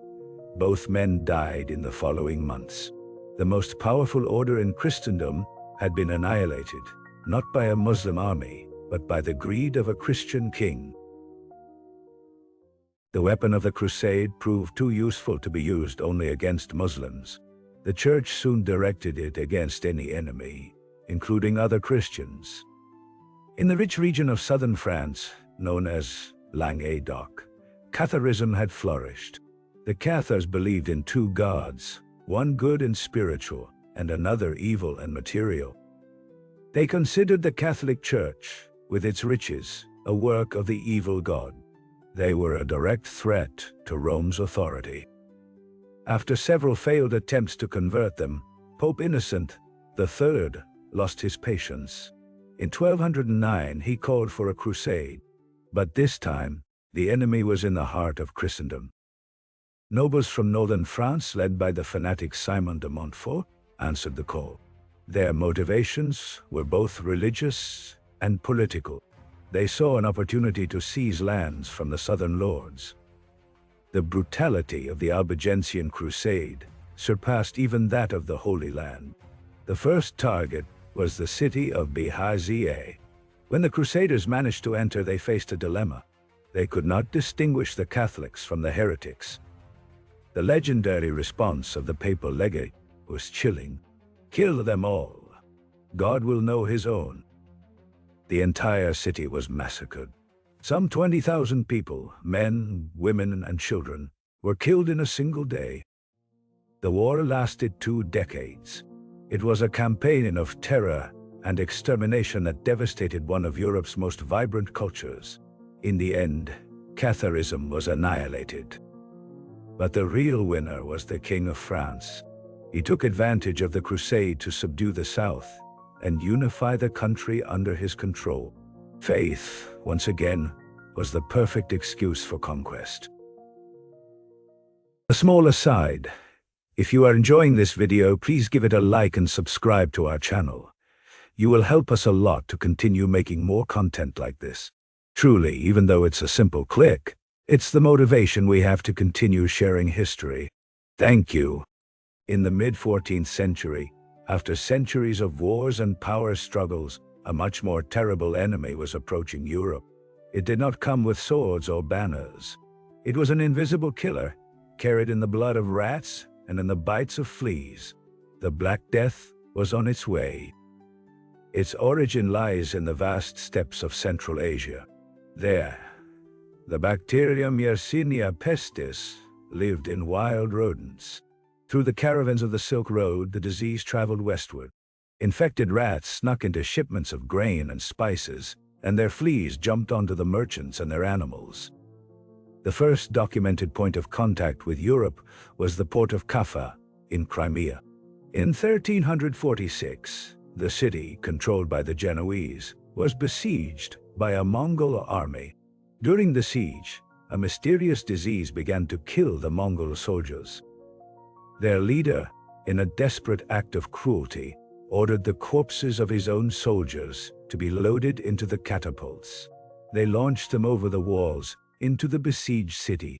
Both men died in the following months. The most powerful order in Christendom had been annihilated, not by a Muslim army, but by the greed of a Christian king. The weapon of the Crusade proved too useful to be used only against Muslims. The Church soon directed it against any enemy, including other Christians. In the rich region of southern France, known as Languedoc, Catharism had flourished. The Cathars believed in two gods, one good and spiritual, and another evil and material. They considered the Catholic Church, with its riches, a work of the evil god. They were a direct threat to Rome's authority. After several failed attempts to convert them, Pope Innocent III lost his patience. In 1209, he called for a crusade, but this time, the enemy was in the heart of Christendom. Nobles from northern France, led by the fanatic Simon de Montfort, answered the call. Their motivations were both religious and political. They saw an opportunity to seize lands from the southern lords. The brutality of the Albigensian Crusade surpassed even that of the Holy Land. The first target was the city of Béziers. When the Crusaders managed to enter, they faced a dilemma. They could not distinguish the Catholics from the heretics. The legendary response of the papal legate was chilling. "Kill them all. God will know his own." The entire city was massacred. Some 20,000 people, men, women, and children, were killed in a single day. The war lasted 2 decades. It was a campaign of terror and extermination that devastated one of Europe's most vibrant cultures. In the end, Catharism was annihilated. But the real winner was the King of France. He took advantage of the Crusade to subdue the South and unify the country under his control. Faith, once again, was the perfect excuse for conquest. A small aside: if you are enjoying this video, please give it a like and subscribe to our channel. You will help us a lot to continue making more content like this. Truly, even though it's a simple click, it's the motivation we have to continue sharing history. Thank you. In the mid-14th century, after centuries of wars and power struggles, a much more terrible enemy was approaching Europe. It did not come with swords or banners. It was an invisible killer, carried in the blood of rats and in the bites of fleas. The Black Death was on its way. Its origin lies in the vast steppes of Central Asia. There, the bacterium Yersinia pestis lived in wild rodents. Through the caravans of the Silk Road, the disease traveled westward. Infected rats snuck into shipments of grain and spices, and their fleas jumped onto the merchants and their animals. The first documented point of contact with Europe was the port of Kaffa in Crimea. In 1346, the city, controlled by the Genoese, was besieged by a Mongol army. During the siege, a mysterious disease began to kill the Mongol soldiers. Their leader, in a desperate act of cruelty, ordered the corpses of his own soldiers to be loaded into the catapults. They launched them over the walls into the besieged city.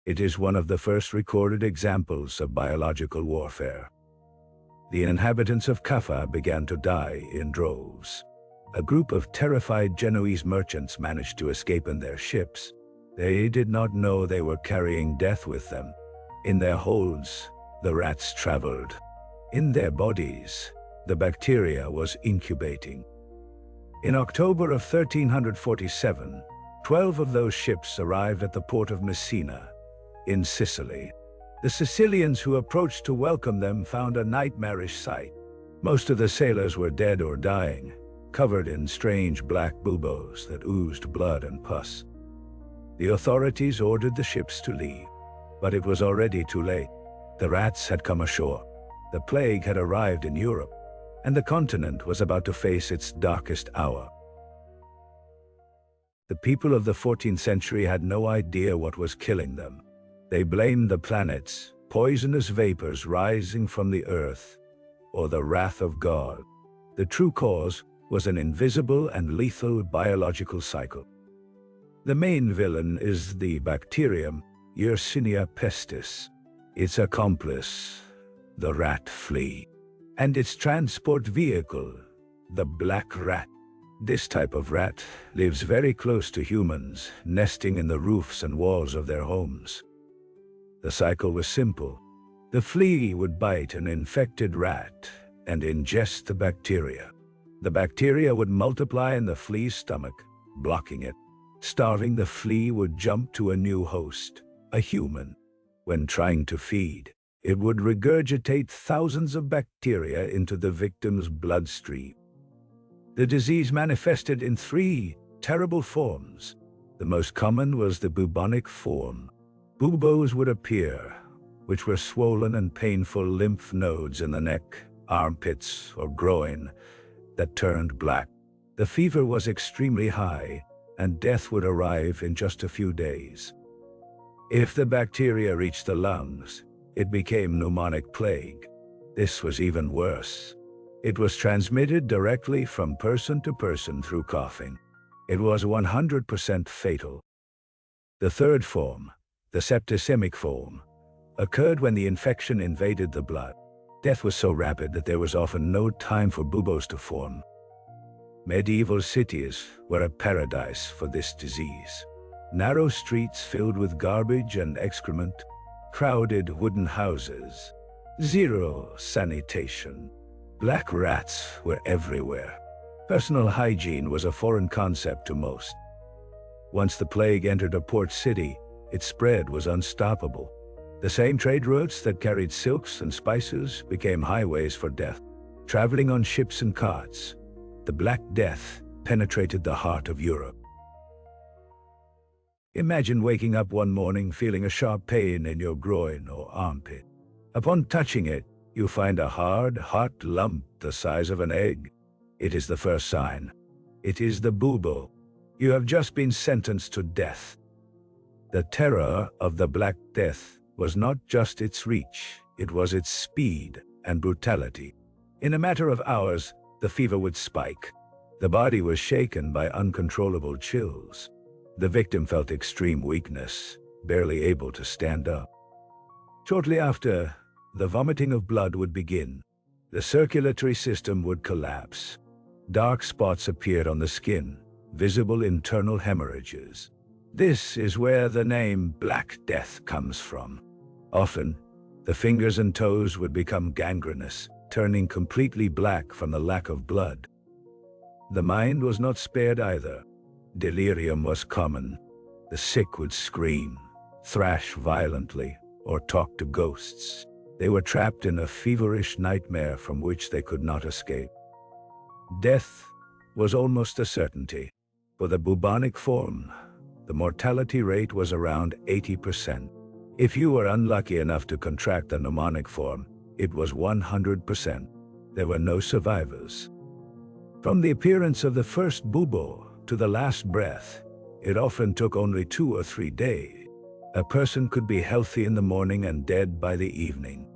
It is one of the first recorded examples of biological warfare. The inhabitants of Kaffa began to die in droves. A group of terrified Genoese merchants managed to escape in their ships. They did not know they were carrying death with them. In their holds, the rats traveled. In their bodies, the bacteria was incubating. In October of 1347, 12 of those ships arrived at the port of Messina, in Sicily. The Sicilians who approached to welcome them found a nightmarish sight. Most of the sailors were dead or dying, covered in strange black buboes that oozed blood and pus. The authorities ordered the ships to leave, but it was already too late. The rats had come ashore. The plague had arrived in Europe, and the continent was about to face its darkest hour. The people of the 14th century had no idea what was killing them. They blamed the planets, poisonous vapors rising from the earth, or the wrath of God. The true cause was an invisible and lethal biological cycle. The main villain is the bacterium Yersinia pestis, its accomplice, the rat flea, and its transport vehicle, the black rat. This type of rat lives very close to humans, nesting in the roofs and walls of their homes. The cycle was simple. The flea would bite an infected rat and ingest the bacteria. The bacteria would multiply in the flea's stomach, blocking it. Starving, the flea would jump to a new host, a human. When trying to feed, it would regurgitate thousands of bacteria into the victim's bloodstream. The disease manifested in 3 terrible forms. The most common was the bubonic form. Buboes would appear, which were swollen and painful lymph nodes in the neck, armpits, or groin that turned black. The fever was extremely high, and death would arrive in just a few days. If the bacteria reached the lungs, it became pneumonic plague. This was even worse. It was transmitted directly from person to person through coughing. It was 100% fatal. The third form, the septicemic form, occurred when the infection invaded the blood. Death was so rapid that there was often no time for buboes to form. Medieval cities were a paradise for this disease. Narrow streets filled with garbage and excrement, crowded wooden houses, zero sanitation. Black rats were everywhere. Personal hygiene was a foreign concept to most. Once the plague entered a port city, its spread was unstoppable. The same trade routes that carried silks and spices became highways for death. Traveling on ships and carts, the Black Death penetrated the heart of Europe. Imagine waking up one morning feeling a sharp pain in your groin or armpit. Upon touching it, you find a hard, hot lump the size of an egg. It is the first sign. It is the bubo. You have just been sentenced to death. The terror of the Black Death was not just its reach, it was its speed and brutality. In a matter of hours, the fever would spike. The body was shaken by uncontrollable chills. The victim felt extreme weakness, barely able to stand up. Shortly after, the vomiting of blood would begin. The circulatory system would collapse. Dark spots appeared on the skin, visible internal hemorrhages. This is where the name Black Death comes from. Often, the fingers and toes would become gangrenous, turning completely black from the lack of blood. The mind was not spared either. Delirium was common. The sick would scream, thrash violently, or talk to ghosts. They were trapped in a feverish nightmare from which they could not escape. Death was almost a certainty. For the bubonic form, the mortality rate was around 80%. If you were unlucky enough to contract the pneumonic form, it was 100%. There were no survivors. From the appearance of the first bubo to the last breath, it often took only 2 or 3 days. A person could be healthy in the morning and dead by the evening.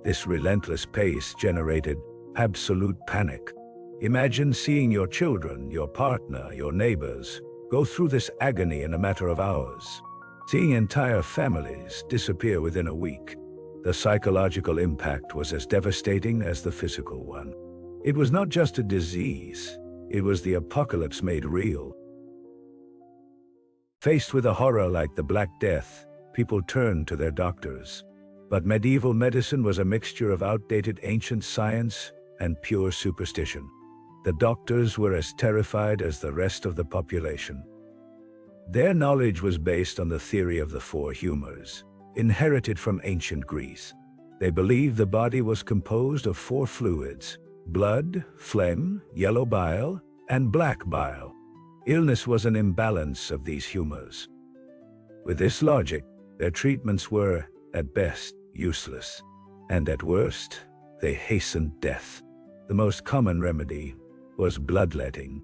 This relentless pace generated absolute panic. Imagine seeing your children, your partner, your neighbors go through this agony in a matter of hours. Seeing entire families disappear within a week. The psychological impact was as devastating as the physical one. It was not just a disease, it was the apocalypse made real. Faced with a horror like the Black Death, people turned to their doctors. But medieval medicine was a mixture of outdated ancient science and pure superstition. The doctors were as terrified as the rest of the population. Their knowledge was based on the theory of the four humors, inherited from ancient Greece. They believed the body was composed of four fluids: blood, phlegm, yellow bile, and black bile. Illness was an imbalance of these humors. With this logic, their treatments were, at best, useless, and at worst, they hastened death. The most common remedy was bloodletting.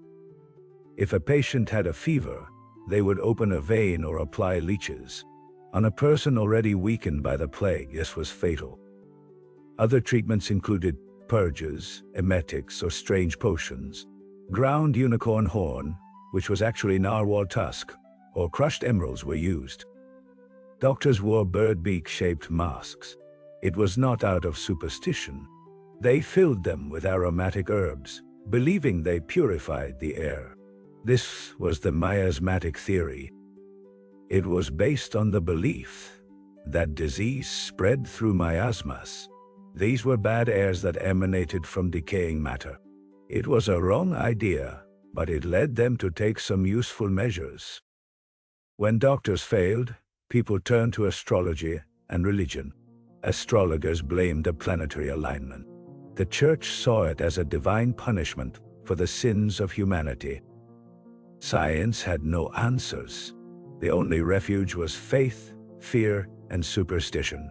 If a patient had a fever, they would open a vein or apply leeches. On a person already weakened by the plague, this was fatal. Other treatments included purges, emetics, or strange potions. Ground unicorn horn, which was actually narwhal tusk, or crushed emeralds were used. Doctors wore bird beak-shaped masks. It was not out of superstition. They filled them with aromatic herbs, believing they purified the air. This was the miasmatic theory. It was based on the belief that disease spread through miasmas. These were bad airs that emanated from decaying matter. It was a wrong idea, but it led them to take some useful measures. When doctors failed, people turned to astrology and religion. Astrologers blamed a planetary alignment. The church saw it as a divine punishment for the sins of humanity. Science had no answers. The only refuge was faith, fear, and superstition.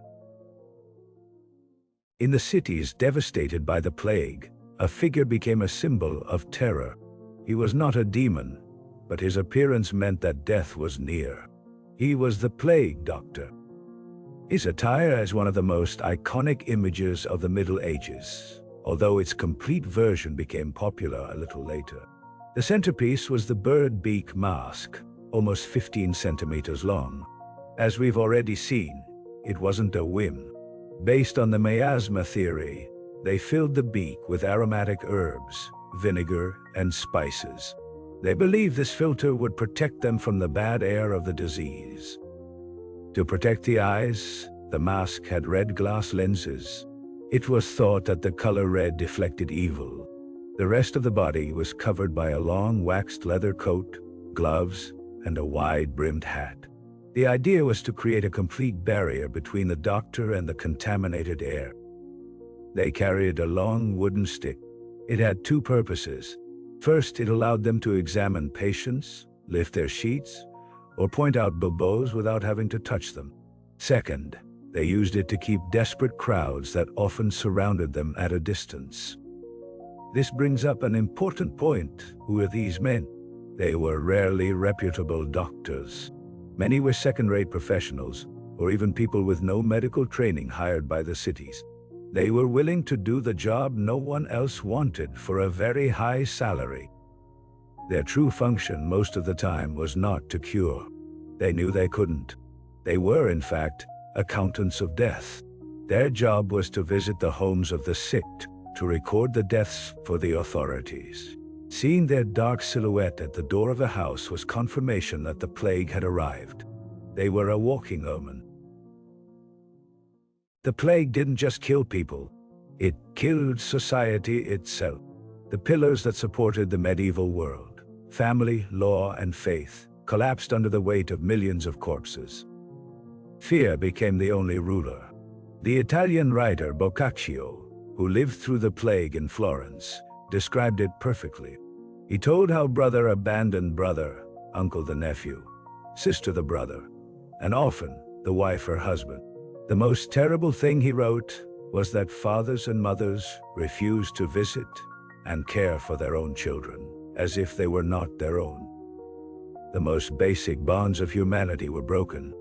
In the cities devastated by the plague, a figure became a symbol of terror. He was not a demon, but his appearance meant that death was near. He was the plague doctor. His attire is one of the most iconic images of the Middle Ages, although its complete version became popular a little later. The centerpiece was the bird beak mask, almost 15 centimeters long. As we've already seen, it wasn't a whim. Based on the miasma theory, they filled the beak with aromatic herbs, vinegar, and spices. They believed this filter would protect them from the bad air of the disease. To protect the eyes, the mask had red glass lenses. It was thought that the color red deflected evil. The rest of the body was covered by a long waxed leather coat, gloves, and a wide-brimmed hat. The idea was to create a complete barrier between the doctor and the contaminated air. They carried a long wooden stick. It had two purposes. First, it allowed them to examine patients, lift their sheets, or point out buboes without having to touch them. Second, they used it to keep desperate crowds that often surrounded them at a distance. This brings up an important point. Who are these men? They were rarely reputable doctors. Many were second-rate professionals, or even people with no medical training hired by the cities. They were willing to do the job no one else wanted for a very high salary. Their true function most of the time was not to cure. They knew they couldn't. They were, in fact, accountants of death. Their job was to visit the homes of the sick, to record the deaths for the authorities. Seeing their dark silhouette at the door of a house was confirmation that the plague had arrived. They were a walking omen. The plague didn't just kill people, it killed society itself. The pillars that supported the medieval world, family, law, and faith, collapsed under the weight of millions of corpses. Fear became the only ruler. The Italian writer Boccaccio, who lived through the plague in Florence, described it perfectly. He told how brother abandoned brother, uncle the nephew, sister the brother, and often the wife her husband. The most terrible thing, he wrote, was that fathers and mothers refused to visit and care for their own children, as if they were not their own. The most basic bonds of humanity were broken.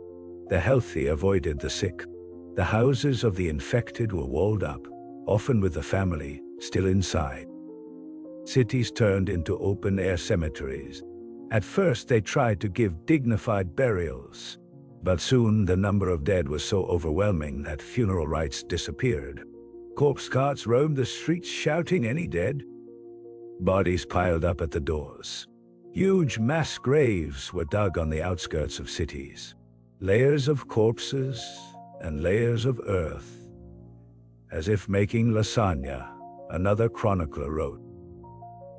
The healthy avoided the sick. The houses of the infected were walled up, often with the family still inside. Cities turned into open-air cemeteries. At first, they tried to give dignified burials. But soon the number of dead was so overwhelming that funeral rites disappeared. Corpse carts roamed the streets shouting, "Any dead?" Bodies piled up at the doors. Huge mass graves were dug on the outskirts of cities. Layers of corpses and layers of earth. As if making lasagna, another chronicler wrote.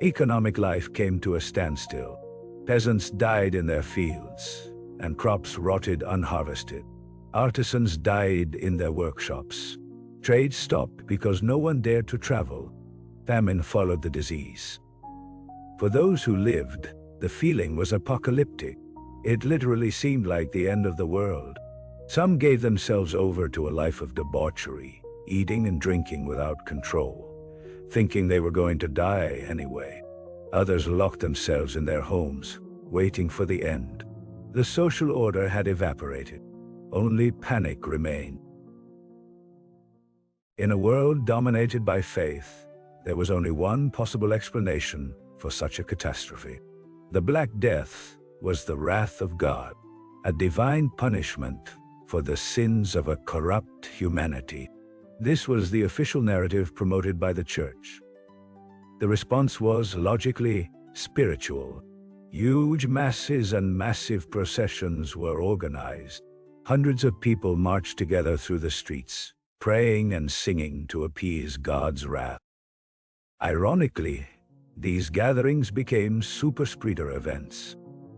Economic life came to a standstill. Peasants died in their fields, and crops rotted unharvested. Artisans died in their workshops. Trade stopped because no one dared to travel. Famine followed the disease. For those who lived, the feeling was apocalyptic. It literally seemed like the end of the world. Some gave themselves over to a life of debauchery, eating and drinking without control, thinking they were going to die anyway. Others locked themselves in their homes, waiting for the end. The social order had evaporated. Only panic remained. In a world dominated by faith, there was only one possible explanation for such a catastrophe. The Black Death was the wrath of God, a divine punishment for the sins of a corrupt humanity. This was the official narrative promoted by the Church. The response was logically spiritual. Huge masses and massive processions were organized. Hundreds of people marched together through the streets, praying and singing to appease God's wrath. Ironically, these gatherings became super spreader events.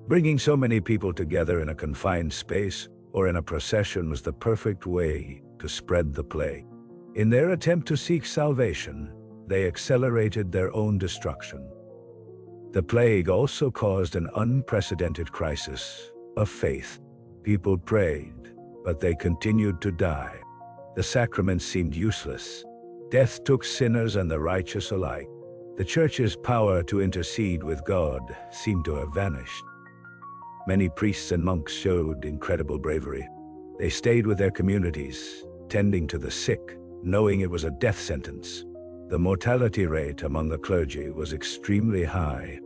Bringing so many people together in a confined space or in a procession was the perfect way to spread the plague. In their attempt to seek salvation, they accelerated their own destruction. The plague also caused an unprecedented crisis of faith. People prayed, but they continued to die. The sacraments seemed useless. Death took sinners and the righteous alike. The Church's power to intercede with God seemed to have vanished. Many priests and monks showed incredible bravery. They stayed with their communities, tending to the sick, knowing it was a death sentence. The mortality rate among the clergy was extremely high.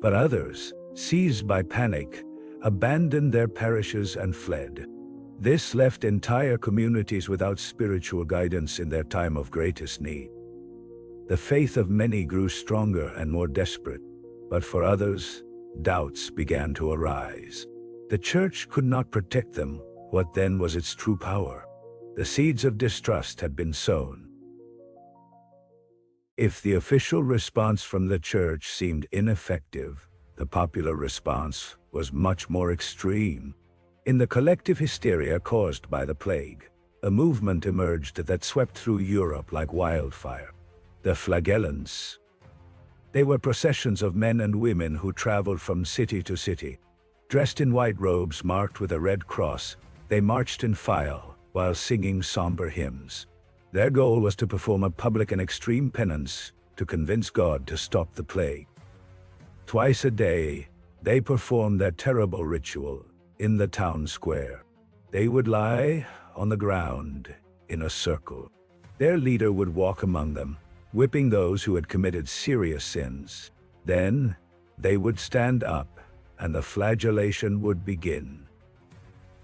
But others, seized by panic, abandoned their parishes and fled. This left entire communities without spiritual guidance in their time of greatest need. The faith of many grew stronger and more desperate, but for others, doubts began to arise. The Church could not protect them. What then was its true power? The seeds of distrust had been sown. If the official response from the Church seemed ineffective, the popular response was much more extreme. In the collective hysteria caused by the plague, a movement emerged that swept through Europe like wildfire. The flagellants. They were processions of men and women who traveled from city to city. Dressed in white robes marked with a red cross, they marched in file while singing somber hymns. Their goal was to perform a public and extreme penance to convince God to stop the plague. Twice a day, they performed their terrible ritual in the town square. They would lie on the ground in a circle. Their leader would walk among them, whipping those who had committed serious sins. Then, they would stand up, and the flagellation would begin.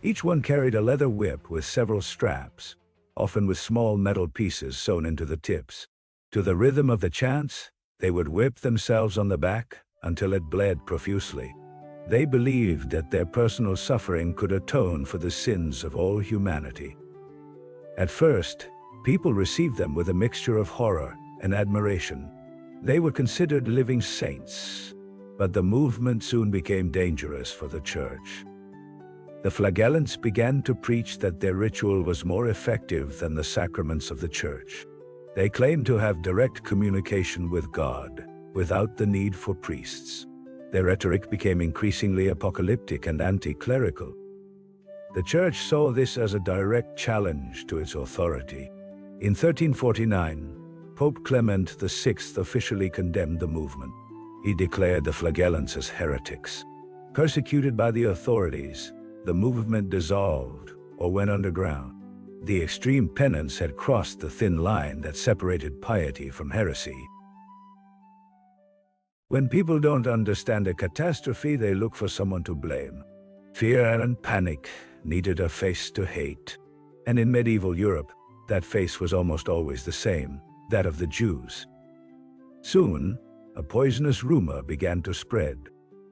Each one carried a leather whip with several straps, often with small metal pieces sewn into the tips. To the rhythm of the chants, they would whip themselves on the back until it bled profusely. They believed that their personal suffering could atone for the sins of all humanity. At first, people received them with a mixture of horror and admiration. They were considered living saints, but the movement soon became dangerous for the Church. The flagellants began to preach that their ritual was more effective than the sacraments of the Church. They claimed to have direct communication with God, without the need for priests. Their rhetoric became increasingly apocalyptic and anti-clerical. The Church saw this as a direct challenge to its authority. In 1349, Pope Clement VI officially condemned the movement. He declared the flagellants as heretics. Persecuted by the authorities, the movement dissolved or went underground. The extreme penance had crossed the thin line that separated piety from heresy. When people don't understand a catastrophe, they look for someone to blame. Fear and panic needed a face to hate. And in medieval Europe, that face was almost always the same, that of the Jews. Soon, a poisonous rumor began to spread.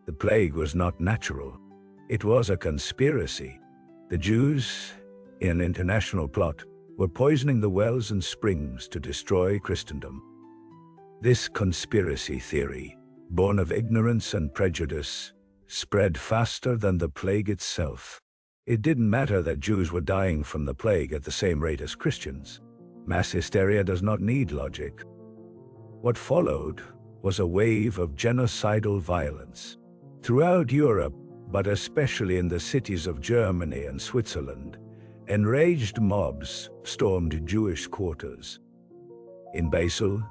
The plague was not natural. It was a conspiracy. The Jews, in an international plot, were poisoning the wells and springs to destroy Christendom. This conspiracy theory, born of ignorance and prejudice, spread faster than the plague itself. It didn't matter that Jews were dying from the plague at the same rate as Christians. Mass hysteria does not need logic. What followed was a wave of genocidal violence. Throughout Europe, but especially in the cities of Germany and Switzerland, enraged mobs stormed Jewish quarters. In Basel,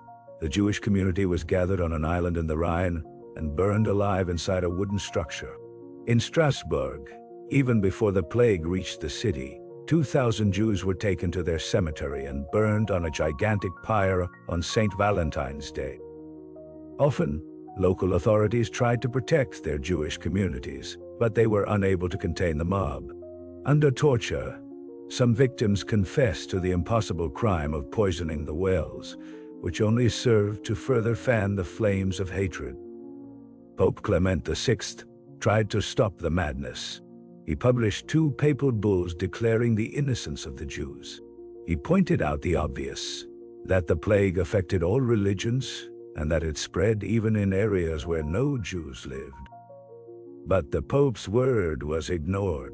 the Jewish community was gathered on an island in the Rhine and burned alive inside a wooden structure. In Strasbourg, even before the plague reached the city, 2,000 Jews were taken to their cemetery and burned on a gigantic pyre on St. Valentine's Day. Often, local authorities tried to protect their Jewish communities, but they were unable to contain the mob. Under torture, some victims confessed to the impossible crime of poisoning the wells, which only served to further fan the flames of hatred. Pope Clement VI tried to stop the madness. He published 2 papal bulls declaring the innocence of the Jews. He pointed out the obvious, that the plague affected all religions and that it spread even in areas where no Jews lived. But the Pope's word was ignored.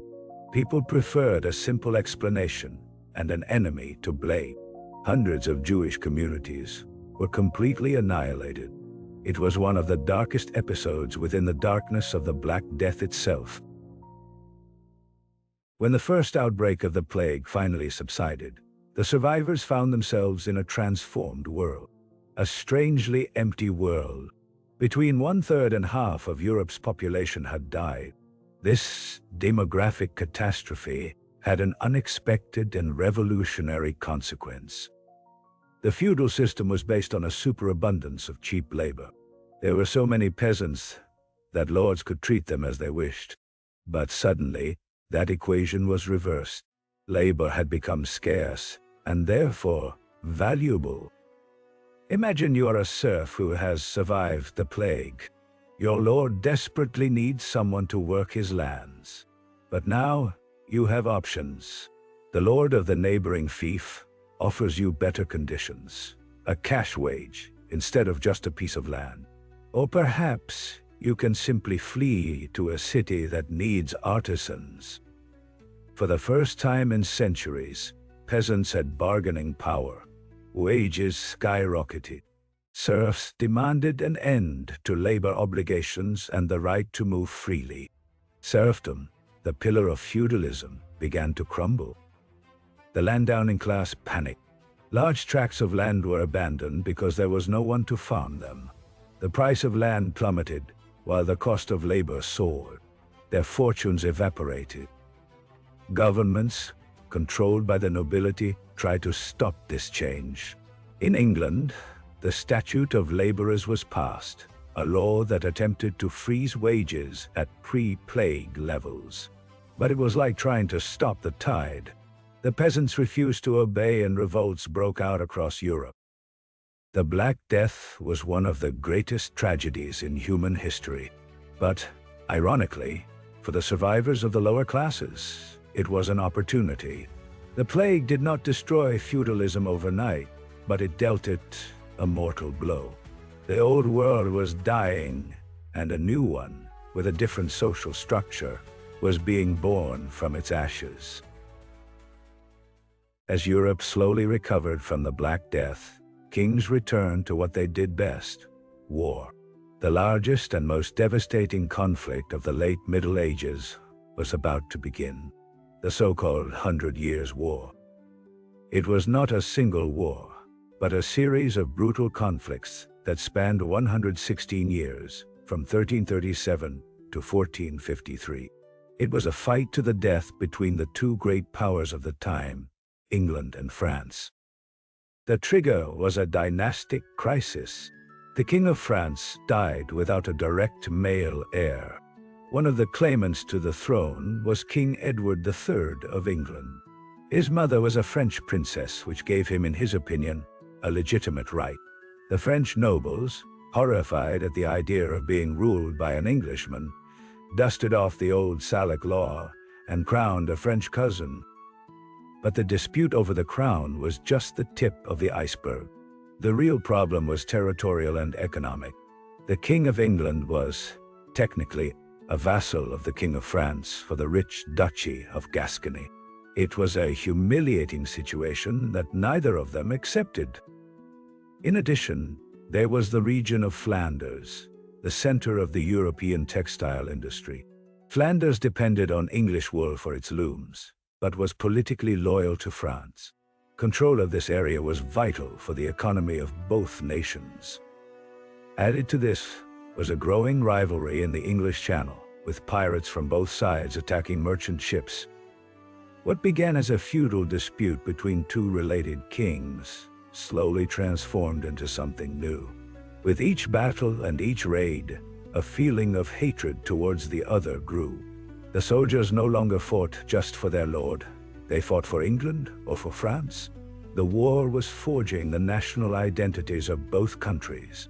People preferred a simple explanation and an enemy to blame. Hundreds of Jewish communities were completely annihilated. It was one of the darkest episodes within the darkness of the Black Death itself. When the first outbreak of the plague finally subsided, the survivors found themselves in a transformed world. A strangely empty world. Between 1/3 and half of Europe's population had died. This demographic catastrophe had an unexpected and revolutionary consequence. The feudal system was based on a superabundance of cheap labor. There were so many peasants that lords could treat them as they wished. But suddenly, that equation was reversed. Labor had become scarce, and therefore valuable. Imagine you are a serf who has survived the plague. Your lord desperately needs someone to work his lands. But now, you have options. The lord of the neighboring fief offers you better conditions, a cash wage instead of just a piece of land. Or perhaps you can simply flee to a city that needs artisans. For the first time in centuries, peasants had bargaining power. Wages skyrocketed. Serfs demanded an end to labor obligations and the right to move freely. Serfdom, the pillar of feudalism, began to crumble. The landowning class panicked. Large tracts of land were abandoned because there was no one to farm them. The price of land plummeted, while the cost of labor soared. Their fortunes evaporated. Governments, controlled by the nobility, tried to stop this change. In England, the Statute of Labourers was passed, a law that attempted to freeze wages at pre-plague levels. But it was like trying to stop the tide. The peasants refused to obey and revolts broke out across Europe. The Black Death was one of the greatest tragedies in human history. But, ironically, for the survivors of the lower classes, it was an opportunity. The plague did not destroy feudalism overnight, but it dealt it a mortal blow. The old world was dying, and a new one, with a different social structure, was being born from its ashes. As Europe slowly recovered from the Black Death, kings returned to what they did best: war. The largest and most devastating conflict of the late Middle Ages was about to begin, the so-called 100 Years' War. It was not a single war, but a series of brutal conflicts that spanned 116 years, from 1337 to 1453. It was a fight to the death between the two great powers of the time, England and France. The trigger was a dynastic crisis. The King of France died without a direct male heir. One of the claimants to the throne was King Edward III of England. His mother was a French princess, which gave him, in his opinion, a legitimate right. The French nobles, horrified at the idea of being ruled by an Englishman, dusted off the old Salic law and crowned a French cousin. But the dispute over the crown was just the tip of the iceberg. The real problem was territorial and economic. The King of England was, technically, a vassal of the King of France for the rich Duchy of Gascony. It was a humiliating situation that neither of them accepted. In addition, there was the region of Flanders, the center of the European textile industry. Flanders depended on English wool for its looms, but was politically loyal to France. Control of this area was vital for the economy of both nations. Added to this was a growing rivalry in the English Channel, with pirates from both sides attacking merchant ships. What began as a feudal dispute between two related kings slowly transformed into something new. With each battle and each raid, a feeling of hatred towards the other grew. The soldiers no longer fought just for their lord. They fought for England or for France. The war was forging the national identities of both countries.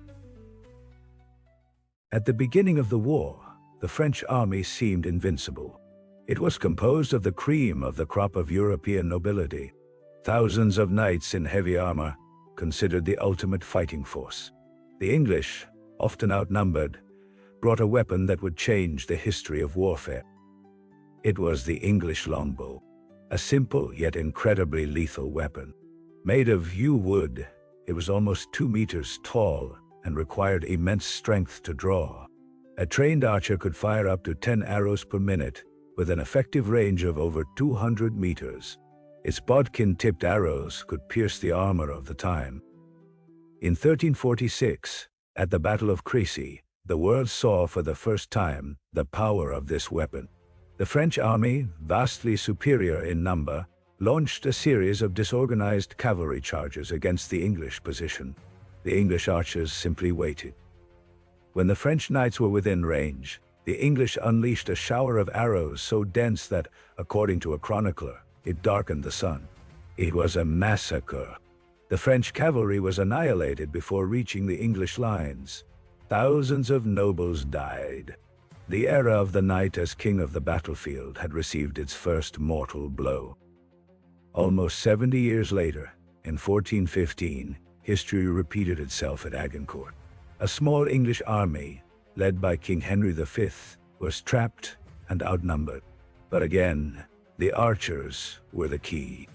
At the beginning of the war, the French army seemed invincible. It was composed of the cream of the crop of European nobility. Thousands of knights in heavy armor, considered the ultimate fighting force. The English, often outnumbered, brought a weapon that would change the history of warfare. It was the English longbow, a simple yet incredibly lethal weapon. Made of yew wood, it was almost 2 meters tall and required immense strength to draw. A trained archer could fire up to 10 arrows per minute, with an effective range of over 200 meters. Its bodkin-tipped arrows could pierce the armor of the time. In 1346, at the Battle of Crecy, the world saw for the first time the power of this weapon. The French army, vastly superior in number, launched a series of disorganized cavalry charges against the English position. The English archers simply waited. When the French knights were within range, the English unleashed a shower of arrows so dense that, according to a chronicler, it darkened the sun. It was a massacre. The French cavalry was annihilated before reaching the English lines. Thousands of nobles died. The era of the knight as king of the battlefield had received its first mortal blow. Almost 70 years later, in 1415, history repeated itself at Agincourt. A small English army, led by King Henry V, was trapped and outnumbered. But again, the archers were the key.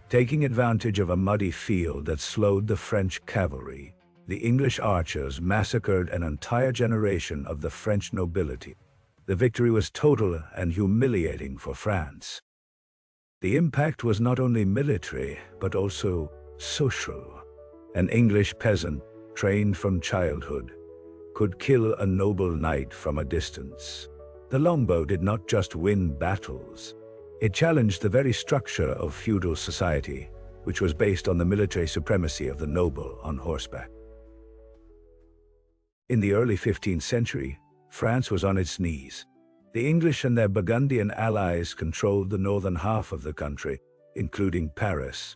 Taking advantage of a muddy field that slowed the French cavalry, the English archers massacred an entire generation of the French nobility. The victory was total and humiliating for France. The impact was not only military, but also social. An English peasant, trained from childhood, could kill a noble knight from a distance. The longbow did not just win battles. It challenged the very structure of feudal society, which was based on the military supremacy of the noble on horseback. In the early 15th century, France was on its knees. The English and their Burgundian allies controlled the northern half of the country, including Paris.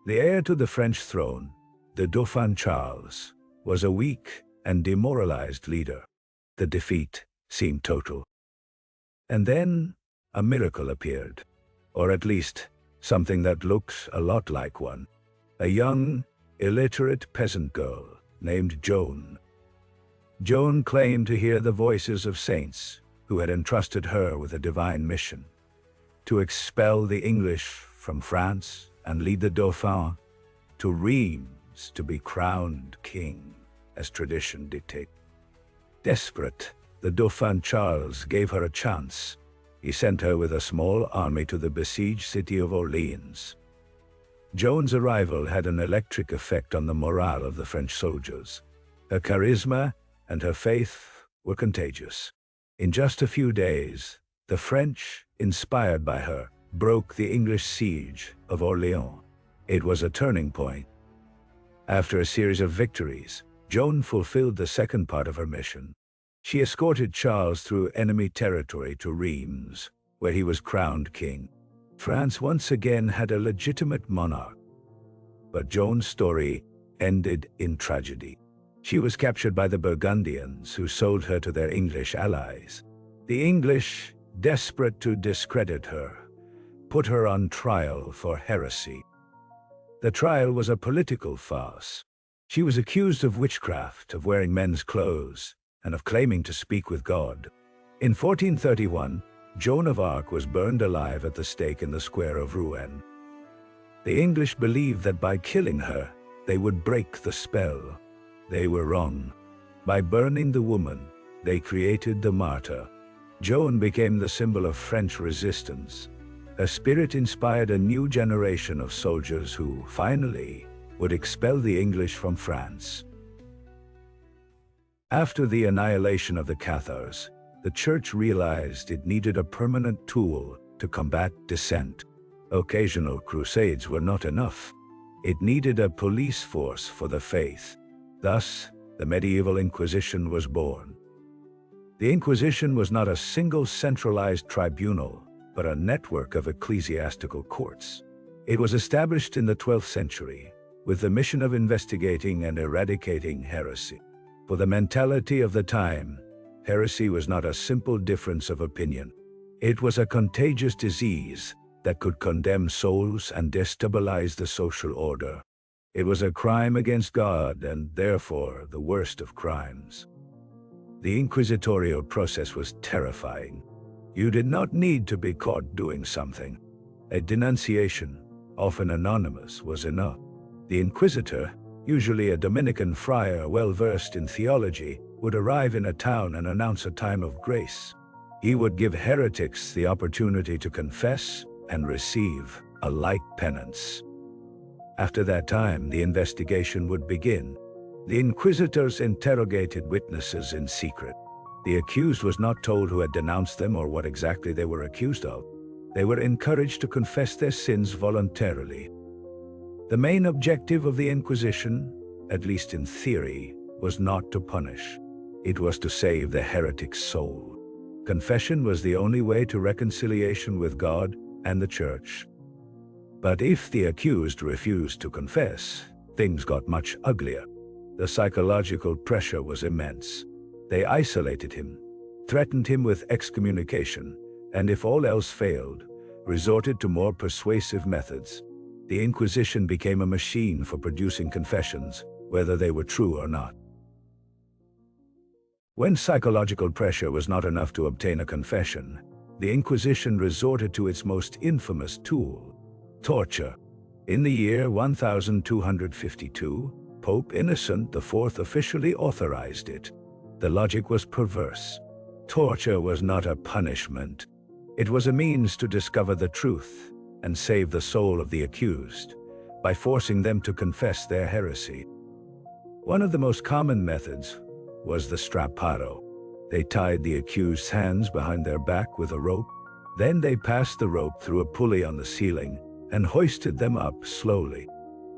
The heir to the French throne, the Dauphin Charles, was a weak and demoralized leader. The defeat seemed total. And then a miracle appeared, or at least something that looked a lot like one. A young, illiterate peasant girl named Joan. Joan claimed to hear the voices of saints who had entrusted her with a divine mission: to expel the English from France and lead the Dauphin to Reims to be crowned king, as tradition dictated. Desperate, the Dauphin Charles gave her a chance. He sent her with a small army to the besieged city of Orleans. Joan's arrival had an electric effect on the morale of the French soldiers. Her charisma and her faith were contagious. In just a few days, the French, inspired by her, broke the English siege of Orleans. It was a turning point. After a series of victories, Joan fulfilled the second part of her mission. She escorted Charles through enemy territory to Reims, where he was crowned king. France once again had a legitimate monarch. But Joan's story ended in tragedy. She was captured by the Burgundians, who sold her to their English allies. The English, desperate to discredit her, put her on trial for heresy. The trial was a political farce. She was accused of witchcraft, of wearing men's clothes, and of claiming to speak with God. In 1431, Joan of Arc was burned alive at the stake in the square of Rouen. The English believed that by killing her, they would break the spell. They were wrong. By burning the woman, they created the martyr. Joan became the symbol of French resistance. Her spirit inspired a new generation of soldiers who, finally, would expel the English from France. After the annihilation of the Cathars, the Church realized it needed a permanent tool to combat dissent. Occasional crusades were not enough. It needed a police force for the faith. Thus, the medieval Inquisition was born. The Inquisition was not a single centralized tribunal, but a network of ecclesiastical courts. It was established in the 12th century, with the mission of investigating and eradicating heresy. For the mentality of the time, heresy was not a simple difference of opinion. It was a contagious disease that could condemn souls and destabilize the social order. It was a crime against God and therefore the worst of crimes. The inquisitorial process was terrifying. You did not need to be caught doing something. A denunciation, often anonymous, was enough. The inquisitor, usually a Dominican friar well-versed in theology, would arrive in a town and announce a time of grace. He would give heretics the opportunity to confess and receive a like penance. After that time, the investigation would begin. The inquisitors interrogated witnesses in secret. The accused was not told who had denounced them or what exactly they were accused of. They were encouraged to confess their sins voluntarily. The main objective of the Inquisition, at least in theory, was not to punish. It was to save the heretic's soul. Confession was the only way to reconciliation with God and the Church. But if the accused refused to confess, things got much uglier. The psychological pressure was immense. They isolated him, threatened him with excommunication, and if all else failed, resorted to more persuasive methods. The Inquisition became a machine for producing confessions, whether they were true or not. When psychological pressure was not enough to obtain a confession, the Inquisition resorted to its most infamous tool: torture. In the year 1252, Pope Innocent IV officially authorized it. The logic was perverse. Torture was not a punishment. It was a means to discover the truth and save the soul of the accused by forcing them to confess their heresy. One of the most common methods was the strappado. They tied the accused's hands behind their back with a rope. Then they passed the rope through a pulley on the ceiling and hoisted them up slowly.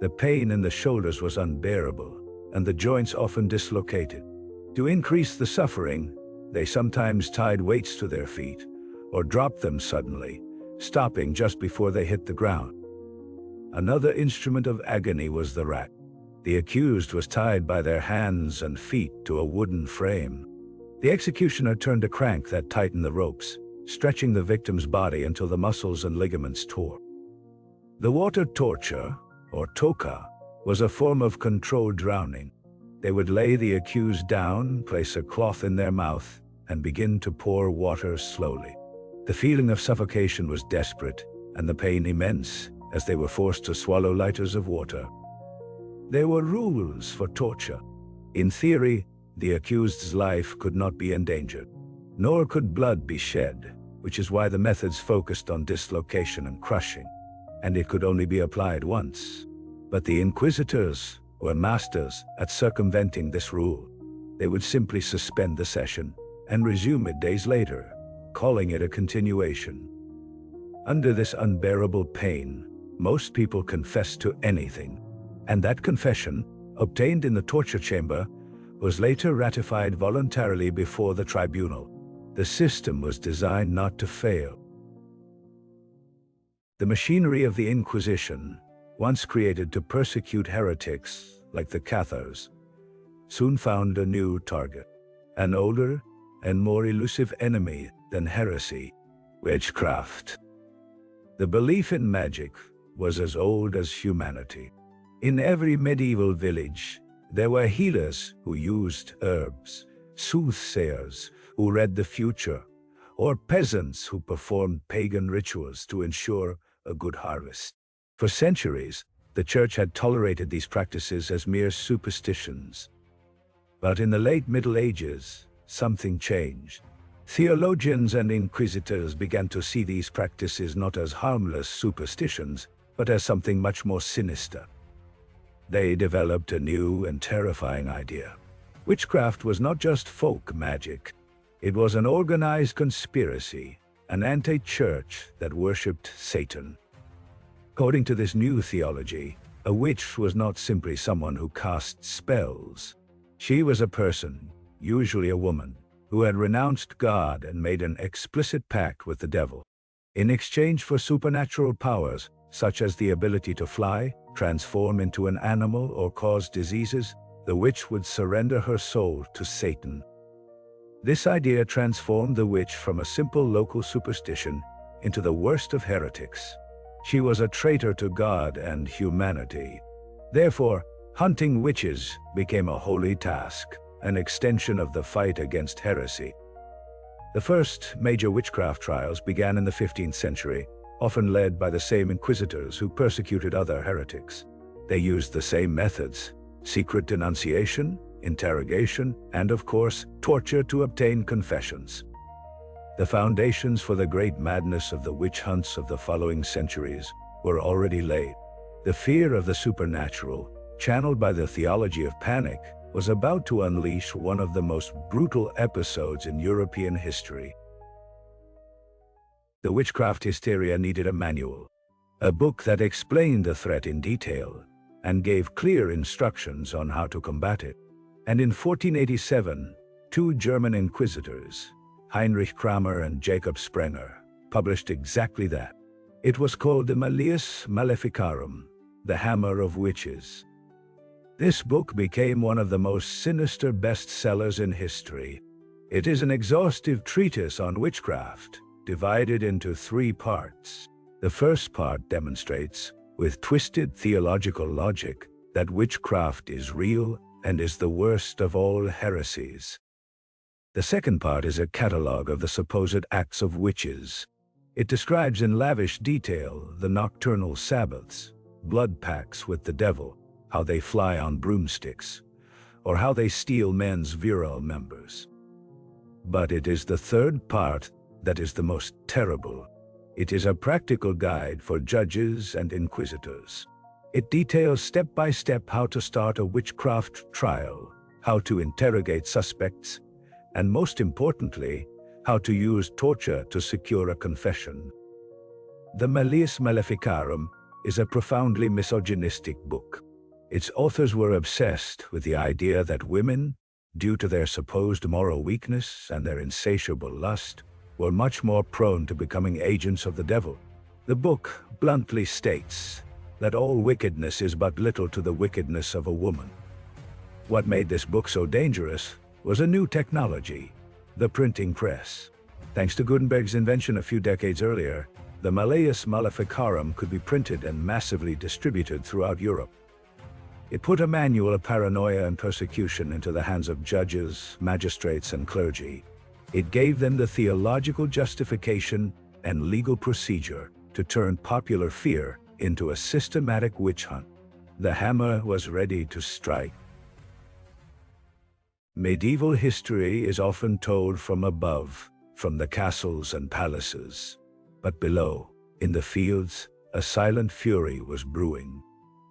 The pain in the shoulders was unbearable, and the joints often dislocated. To increase the suffering, they sometimes tied weights to their feet or dropped them suddenly, stopping just before they hit the ground. Another instrument of agony was the rack. The accused was tied by their hands and feet to a wooden frame. The executioner turned a crank that tightened the ropes, stretching the victim's body until the muscles and ligaments tore. The water torture, or toka, was a form of controlled drowning. They would lay the accused down, place a cloth in their mouth, and begin to pour water slowly. The feeling of suffocation was desperate, and the pain immense, as they were forced to swallow liters of water. There were rules for torture. In theory, the accused's life could not be endangered, nor could blood be shed, which is why the methods focused on dislocation and crushing, and it could only be applied once. But the inquisitors were masters at circumventing this rule. They would simply suspend the session and resume it days later, calling it a continuation. Under this unbearable pain, most people confessed to anything, and that confession, obtained in the torture chamber, was later ratified voluntarily before the tribunal. The system was designed not to fail. The machinery of the Inquisition, once created to persecute heretics like the Cathars, soon found a new target, an older and more elusive enemy than heresy: witchcraft. The belief in magic was as old as humanity. In every medieval village, there were healers who used herbs, soothsayers who read the future, or peasants who performed pagan rituals to ensure a good harvest. For centuries, the Church had tolerated these practices as mere superstitions. But in the late Middle Ages, something changed. Theologians and inquisitors began to see these practices not as harmless superstitions, but as something much more sinister. They developed a new and terrifying idea. Witchcraft was not just folk magic. It was an organized conspiracy, an anti-church that worshipped Satan. According to this new theology, a witch was not simply someone who cast spells. She was a person, usually a woman, who had renounced God and made an explicit pact with the devil. In exchange for supernatural powers, such as the ability to fly, transform into an animal, or cause diseases, the witch would surrender her soul to Satan. This idea transformed the witch from a simple local superstition into the worst of heretics. She was a traitor to God and humanity. Therefore, hunting witches became a holy task, an extension of the fight against heresy. The first major witchcraft trials began in the 15th century, often led by the same inquisitors who persecuted other heretics. They used the same methods: secret denunciation, interrogation, and of course, torture to obtain confessions. The foundations for the great madness of the witch hunts of the following centuries were already laid. The fear of the supernatural, channeled by the theology of panic, was about to unleash one of the most brutal episodes in European history. The witchcraft hysteria needed a manual, a book that explained the threat in detail and gave clear instructions on how to combat it. And in 1487, two German inquisitors, Heinrich Kramer and Jacob Sprenger, published exactly that. It was called the Malleus Maleficarum, the Hammer of Witches. This book became one of the most sinister bestsellers in history. It is an exhaustive treatise on witchcraft, divided into 3 parts. The first part demonstrates, with twisted theological logic, that witchcraft is real and is the worst of all heresies. The second part is a catalogue of the supposed acts of witches. It describes in lavish detail the nocturnal Sabbaths, blood pacts with the devil, how they fly on broomsticks, or how they steal men's virile members. But it is the third part that is the most terrible. It is a practical guide for judges and inquisitors. It details step by step how to start a witchcraft trial, how to interrogate suspects, and most importantly, how to use torture to secure a confession. The Malleus Maleficarum is a profoundly misogynistic book. Its authors were obsessed with the idea that women, due to their supposed moral weakness and their insatiable lust, were much more prone to becoming agents of the devil. The book bluntly states that all wickedness is but little to the wickedness of a woman. What made this book so dangerous was a new technology, the printing press. Thanks to Gutenberg's invention a few decades earlier, the Malleus Maleficarum could be printed and massively distributed throughout Europe. It put a manual of paranoia and persecution into the hands of judges, magistrates, and clergy. It gave them the theological justification and legal procedure to turn popular fear into a systematic witch hunt. The hammer was ready to strike. Medieval history is often told from above, from the castles and palaces. But below, in the fields, a silent fury was brewing.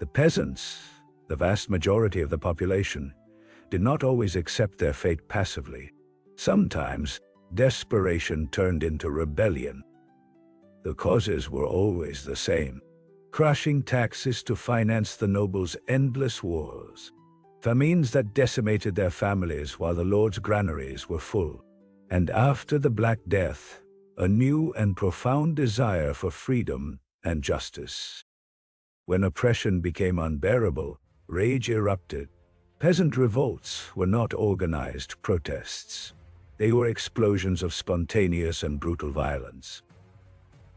The peasants, the vast majority of the population, did not always accept their fate passively. Sometimes, desperation turned into rebellion. The causes were always the same: crushing taxes to finance the nobles' endless wars, famines that decimated their families while the Lord's granaries were full. And after the Black Death, a new and profound desire for freedom and justice. When oppression became unbearable, rage erupted. Peasant revolts were not organized protests. They were explosions of spontaneous and brutal violence.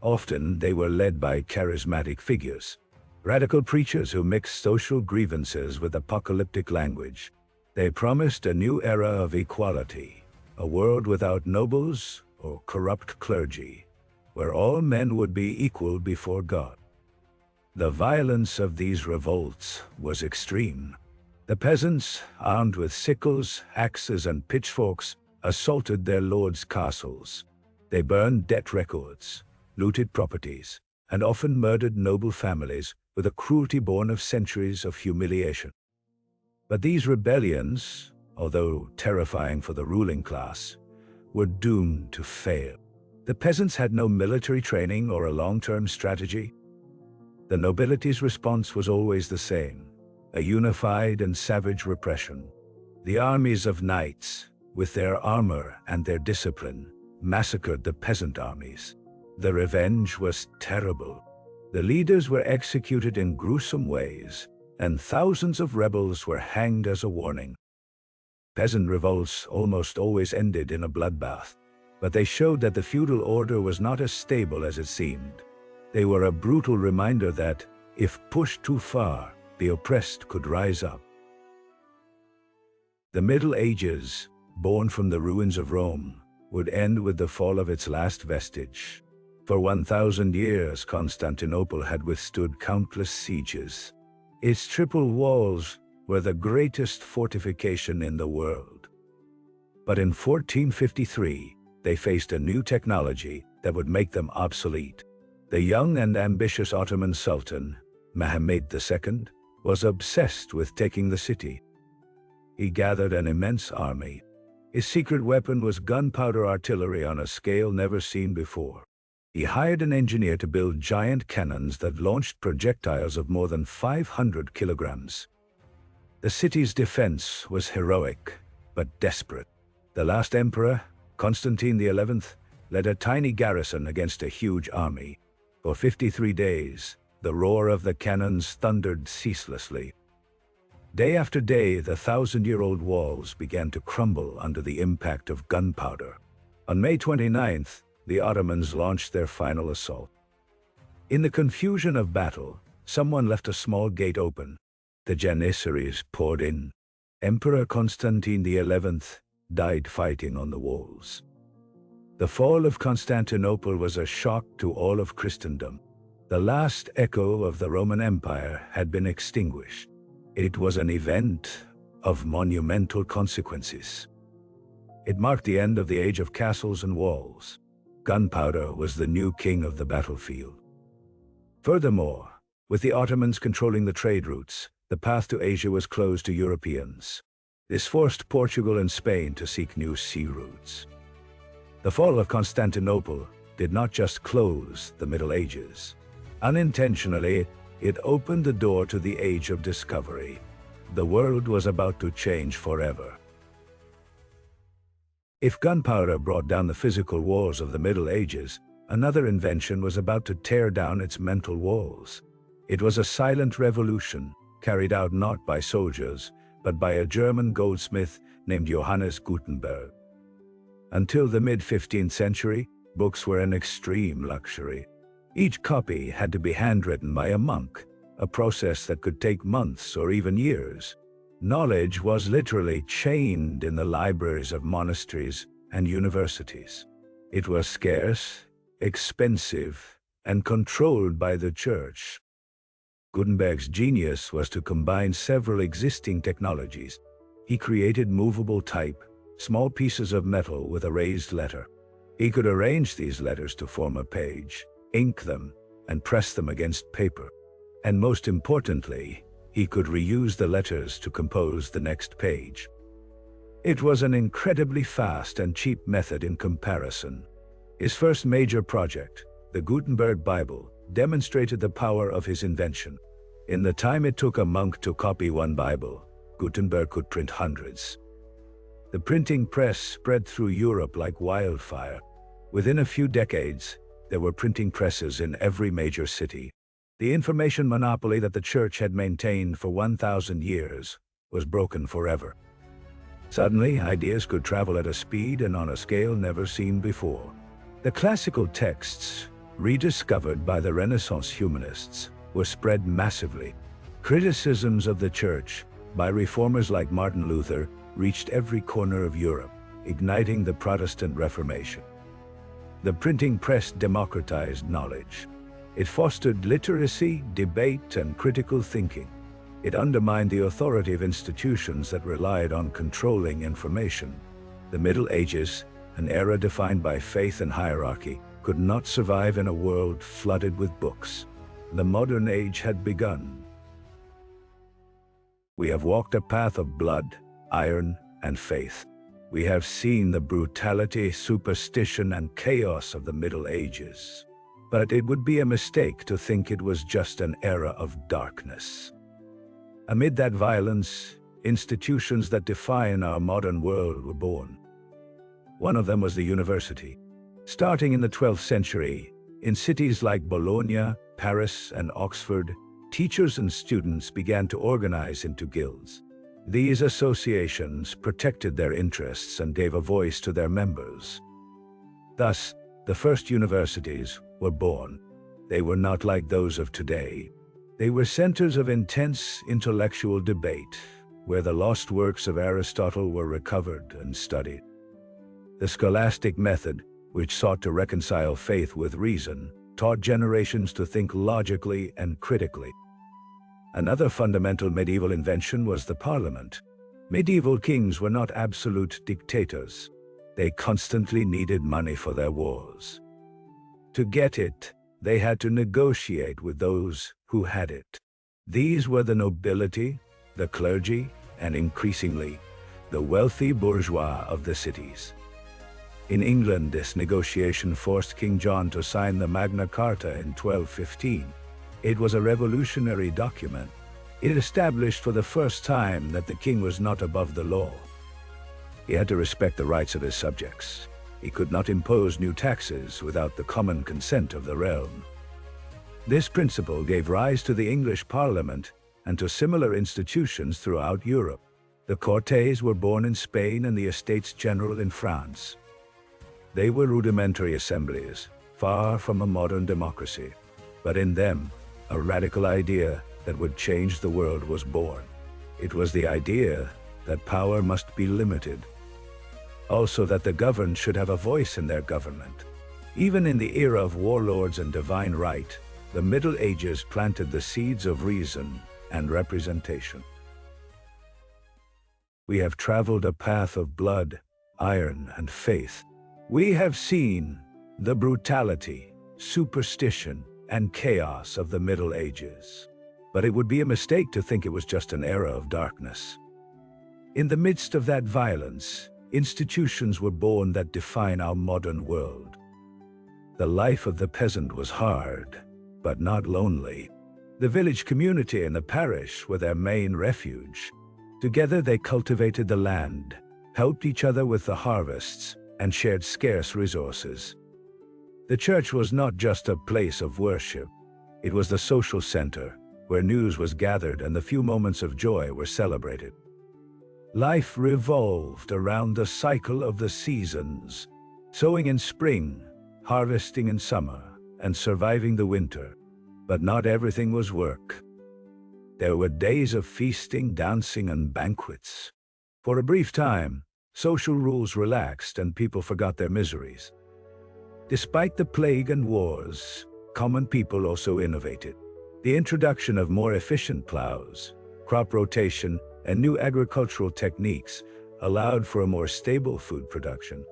Often they were led by charismatic figures, radical preachers who mixed social grievances with apocalyptic language. They promised a new era of equality, a world without nobles or corrupt clergy, where all men would be equal before God. The violence of these revolts was extreme. The peasants, armed with sickles, axes, and pitchforks, assaulted their lords' castles. They burned debt records, looted properties, and often murdered noble families with a cruelty born of centuries of humiliation. But these rebellions, although terrifying for the ruling class, were doomed to fail. The peasants had no military training or a long-term strategy. The nobility's response was always the same: a unified and savage repression. The armies of knights, with their armor and their discipline, massacred the peasant armies. The revenge was terrible. The leaders were executed in gruesome ways, and thousands of rebels were hanged as a warning. Peasant revolts almost always ended in a bloodbath, but they showed that the feudal order was not as stable as it seemed. They were a brutal reminder that, if pushed too far, the oppressed could rise up. The Middle Ages, born from the ruins of Rome, would end with the fall of its last vestige. For 1,000 years, Constantinople had withstood countless sieges. Its triple walls were the greatest fortification in the world. But in 1453, they faced a new technology that would make them obsolete. The young and ambitious Ottoman Sultan, Mehmed II, was obsessed with taking the city. He gathered an immense army. His secret weapon was gunpowder artillery on a scale never seen before. He hired an engineer to build giant cannons that launched projectiles of more than 500 kilograms. The city's defense was heroic, but desperate. The last emperor, Constantine XI, led a tiny garrison against a huge army. For 53 days, the roar of the cannons thundered ceaselessly. Day after day, the 1,000-year-old walls began to crumble under the impact of gunpowder. On May 29th, the Ottomans launched their final assault. In the confusion of battle, someone left a small gate open. The Janissaries poured in. Emperor Constantine XI died fighting on the walls. The fall of Constantinople was a shock to all of Christendom. The last echo of the Roman Empire had been extinguished. It was an event of monumental consequences. It marked the end of the age of castles and walls. Gunpowder was the new king of the battlefield. Furthermore, with the Ottomans controlling the trade routes, the path to Asia was closed to Europeans. This forced Portugal and Spain to seek new sea routes. The fall of Constantinople did not just close the Middle Ages. Unintentionally, it opened the door to the Age of Discovery. The world was about to change forever. If gunpowder brought down the physical walls of the Middle Ages, another invention was about to tear down its mental walls. It was a silent revolution, carried out not by soldiers, but by a German goldsmith named Johannes Gutenberg. Until the mid-15th century, books were an extreme luxury. Each copy had to be handwritten by a monk, a process that could take months or even years. Knowledge was literally chained in the libraries of monasteries and universities. It was scarce, expensive, and controlled by the church. Gutenberg's genius was to combine several existing technologies. He created movable type, small pieces of metal with a raised letter. He could arrange these letters to form a page, ink them, and press them against paper. And most importantly, he could reuse the letters to compose the next page. It was an incredibly fast and cheap method in comparison. His first major project, the Gutenberg Bible, demonstrated the power of his invention. In the time it took a monk to copy one Bible, Gutenberg could print hundreds. The printing press spread through Europe like wildfire. Within a few decades, there were printing presses in every major city. The information monopoly that the Church had maintained for 1,000 years was broken forever. Suddenly, ideas could travel at a speed and on a scale never seen before. The classical texts, rediscovered by the Renaissance humanists, were spread massively. Criticisms of the Church, by reformers like Martin Luther, reached every corner of Europe, igniting the Protestant Reformation. The printing press democratized knowledge. It fostered literacy, debate, and critical thinking. It undermined the authority of institutions that relied on controlling information. The Middle Ages, an era defined by faith and hierarchy, could not survive in a world flooded with books. The modern age had begun. We have walked a path of blood, iron, and faith. We have seen the brutality, superstition, and chaos of the Middle Ages. But it would be a mistake to think it was just an era of darkness. Amid that violence, institutions that define our modern world were born. One of them was the university. Starting in the 12th century, in cities like Bologna, Paris, and Oxford, teachers and students began to organize into guilds. These associations protected their interests and gave a voice to their members. Thus, the first universities were born. They were not like those of today. They were centers of intense intellectual debate, where the lost works of Aristotle were recovered and studied. The scholastic method, which sought to reconcile faith with reason, taught generations to think logically and critically. Another fundamental medieval invention was the parliament. Medieval kings were not absolute dictators. They constantly needed money for their wars. To get it, they had to negotiate with those who had it. These were the nobility, the clergy, and increasingly, the wealthy bourgeois of the cities. In England, this negotiation forced King John to sign the Magna Carta in 1215. It was a revolutionary document. It established for the first time that the king was not above the law. He had to respect the rights of his subjects. He could not impose new taxes without the common consent of the realm. This principle gave rise to the English Parliament and to similar institutions throughout Europe. The Cortes were born in Spain and the Estates General in France. They were rudimentary assemblies, far from a modern democracy. But in them, a radical idea that would change the world was born. It was the idea that power must be limited. Also that the governed should have a voice in their government. Even in the era of warlords and divine right, the Middle Ages planted the seeds of reason and representation. We have traveled a path of blood, iron, and faith. We have seen the brutality, superstition, and chaos of the Middle Ages. But it would be a mistake to think it was just an era of darkness. In the midst of that violence, institutions were born that define our modern world. The life of the peasant was hard, but not lonely. The village community and the parish were their main refuge. Together they cultivated the land, helped each other with the harvests, and shared scarce resources. The church was not just a place of worship. It was the social center, where news was gathered and the few moments of joy were celebrated. Life revolved around the cycle of the seasons, sowing in spring, harvesting in summer, and surviving the winter. But not everything was work. There were days of feasting, dancing, and banquets. For a brief time, social rules relaxed and people forgot their miseries. Despite the plague and wars, common people also innovated. The introduction of more efficient plows, crop rotation, and new agricultural techniques allowed for a more stable food production.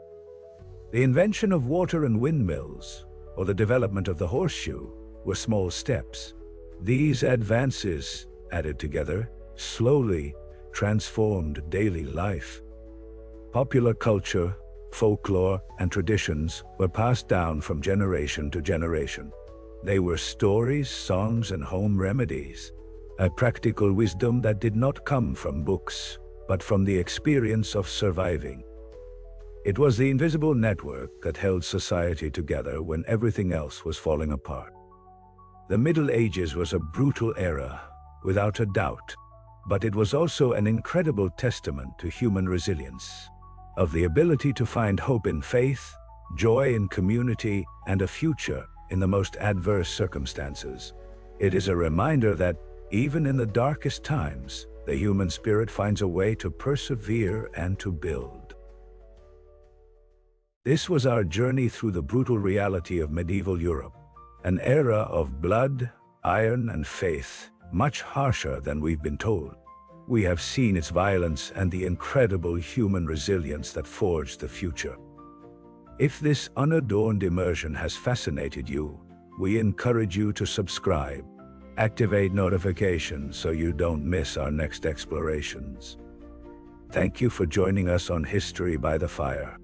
The invention of water and windmills, or the development of the horseshoe, were small steps. These advances, added together, slowly transformed daily life. Popular culture, folklore, and traditions were passed down from generation to generation. They were stories, songs, and home remedies. a practical wisdom that did not come from books, but from the experience of surviving. It was the invisible network that held society together when everything else was falling apart. The Middle Ages was a brutal era, without a doubt, but it was also an incredible testament to human resilience, of the ability to find hope in faith, joy in community, and a future in the most adverse circumstances. It is a reminder that, even in the darkest times, the human spirit finds a way to persevere and to build. This was our journey through the brutal reality of medieval Europe, an era of blood, iron, and faith, much harsher than we've been told. We have seen its violence and the incredible human resilience that forged the future. If this unadorned immersion has fascinated you, we encourage you to subscribe. Activate notifications so you don't miss our next explorations. Thank you for joining us on History by the Fire.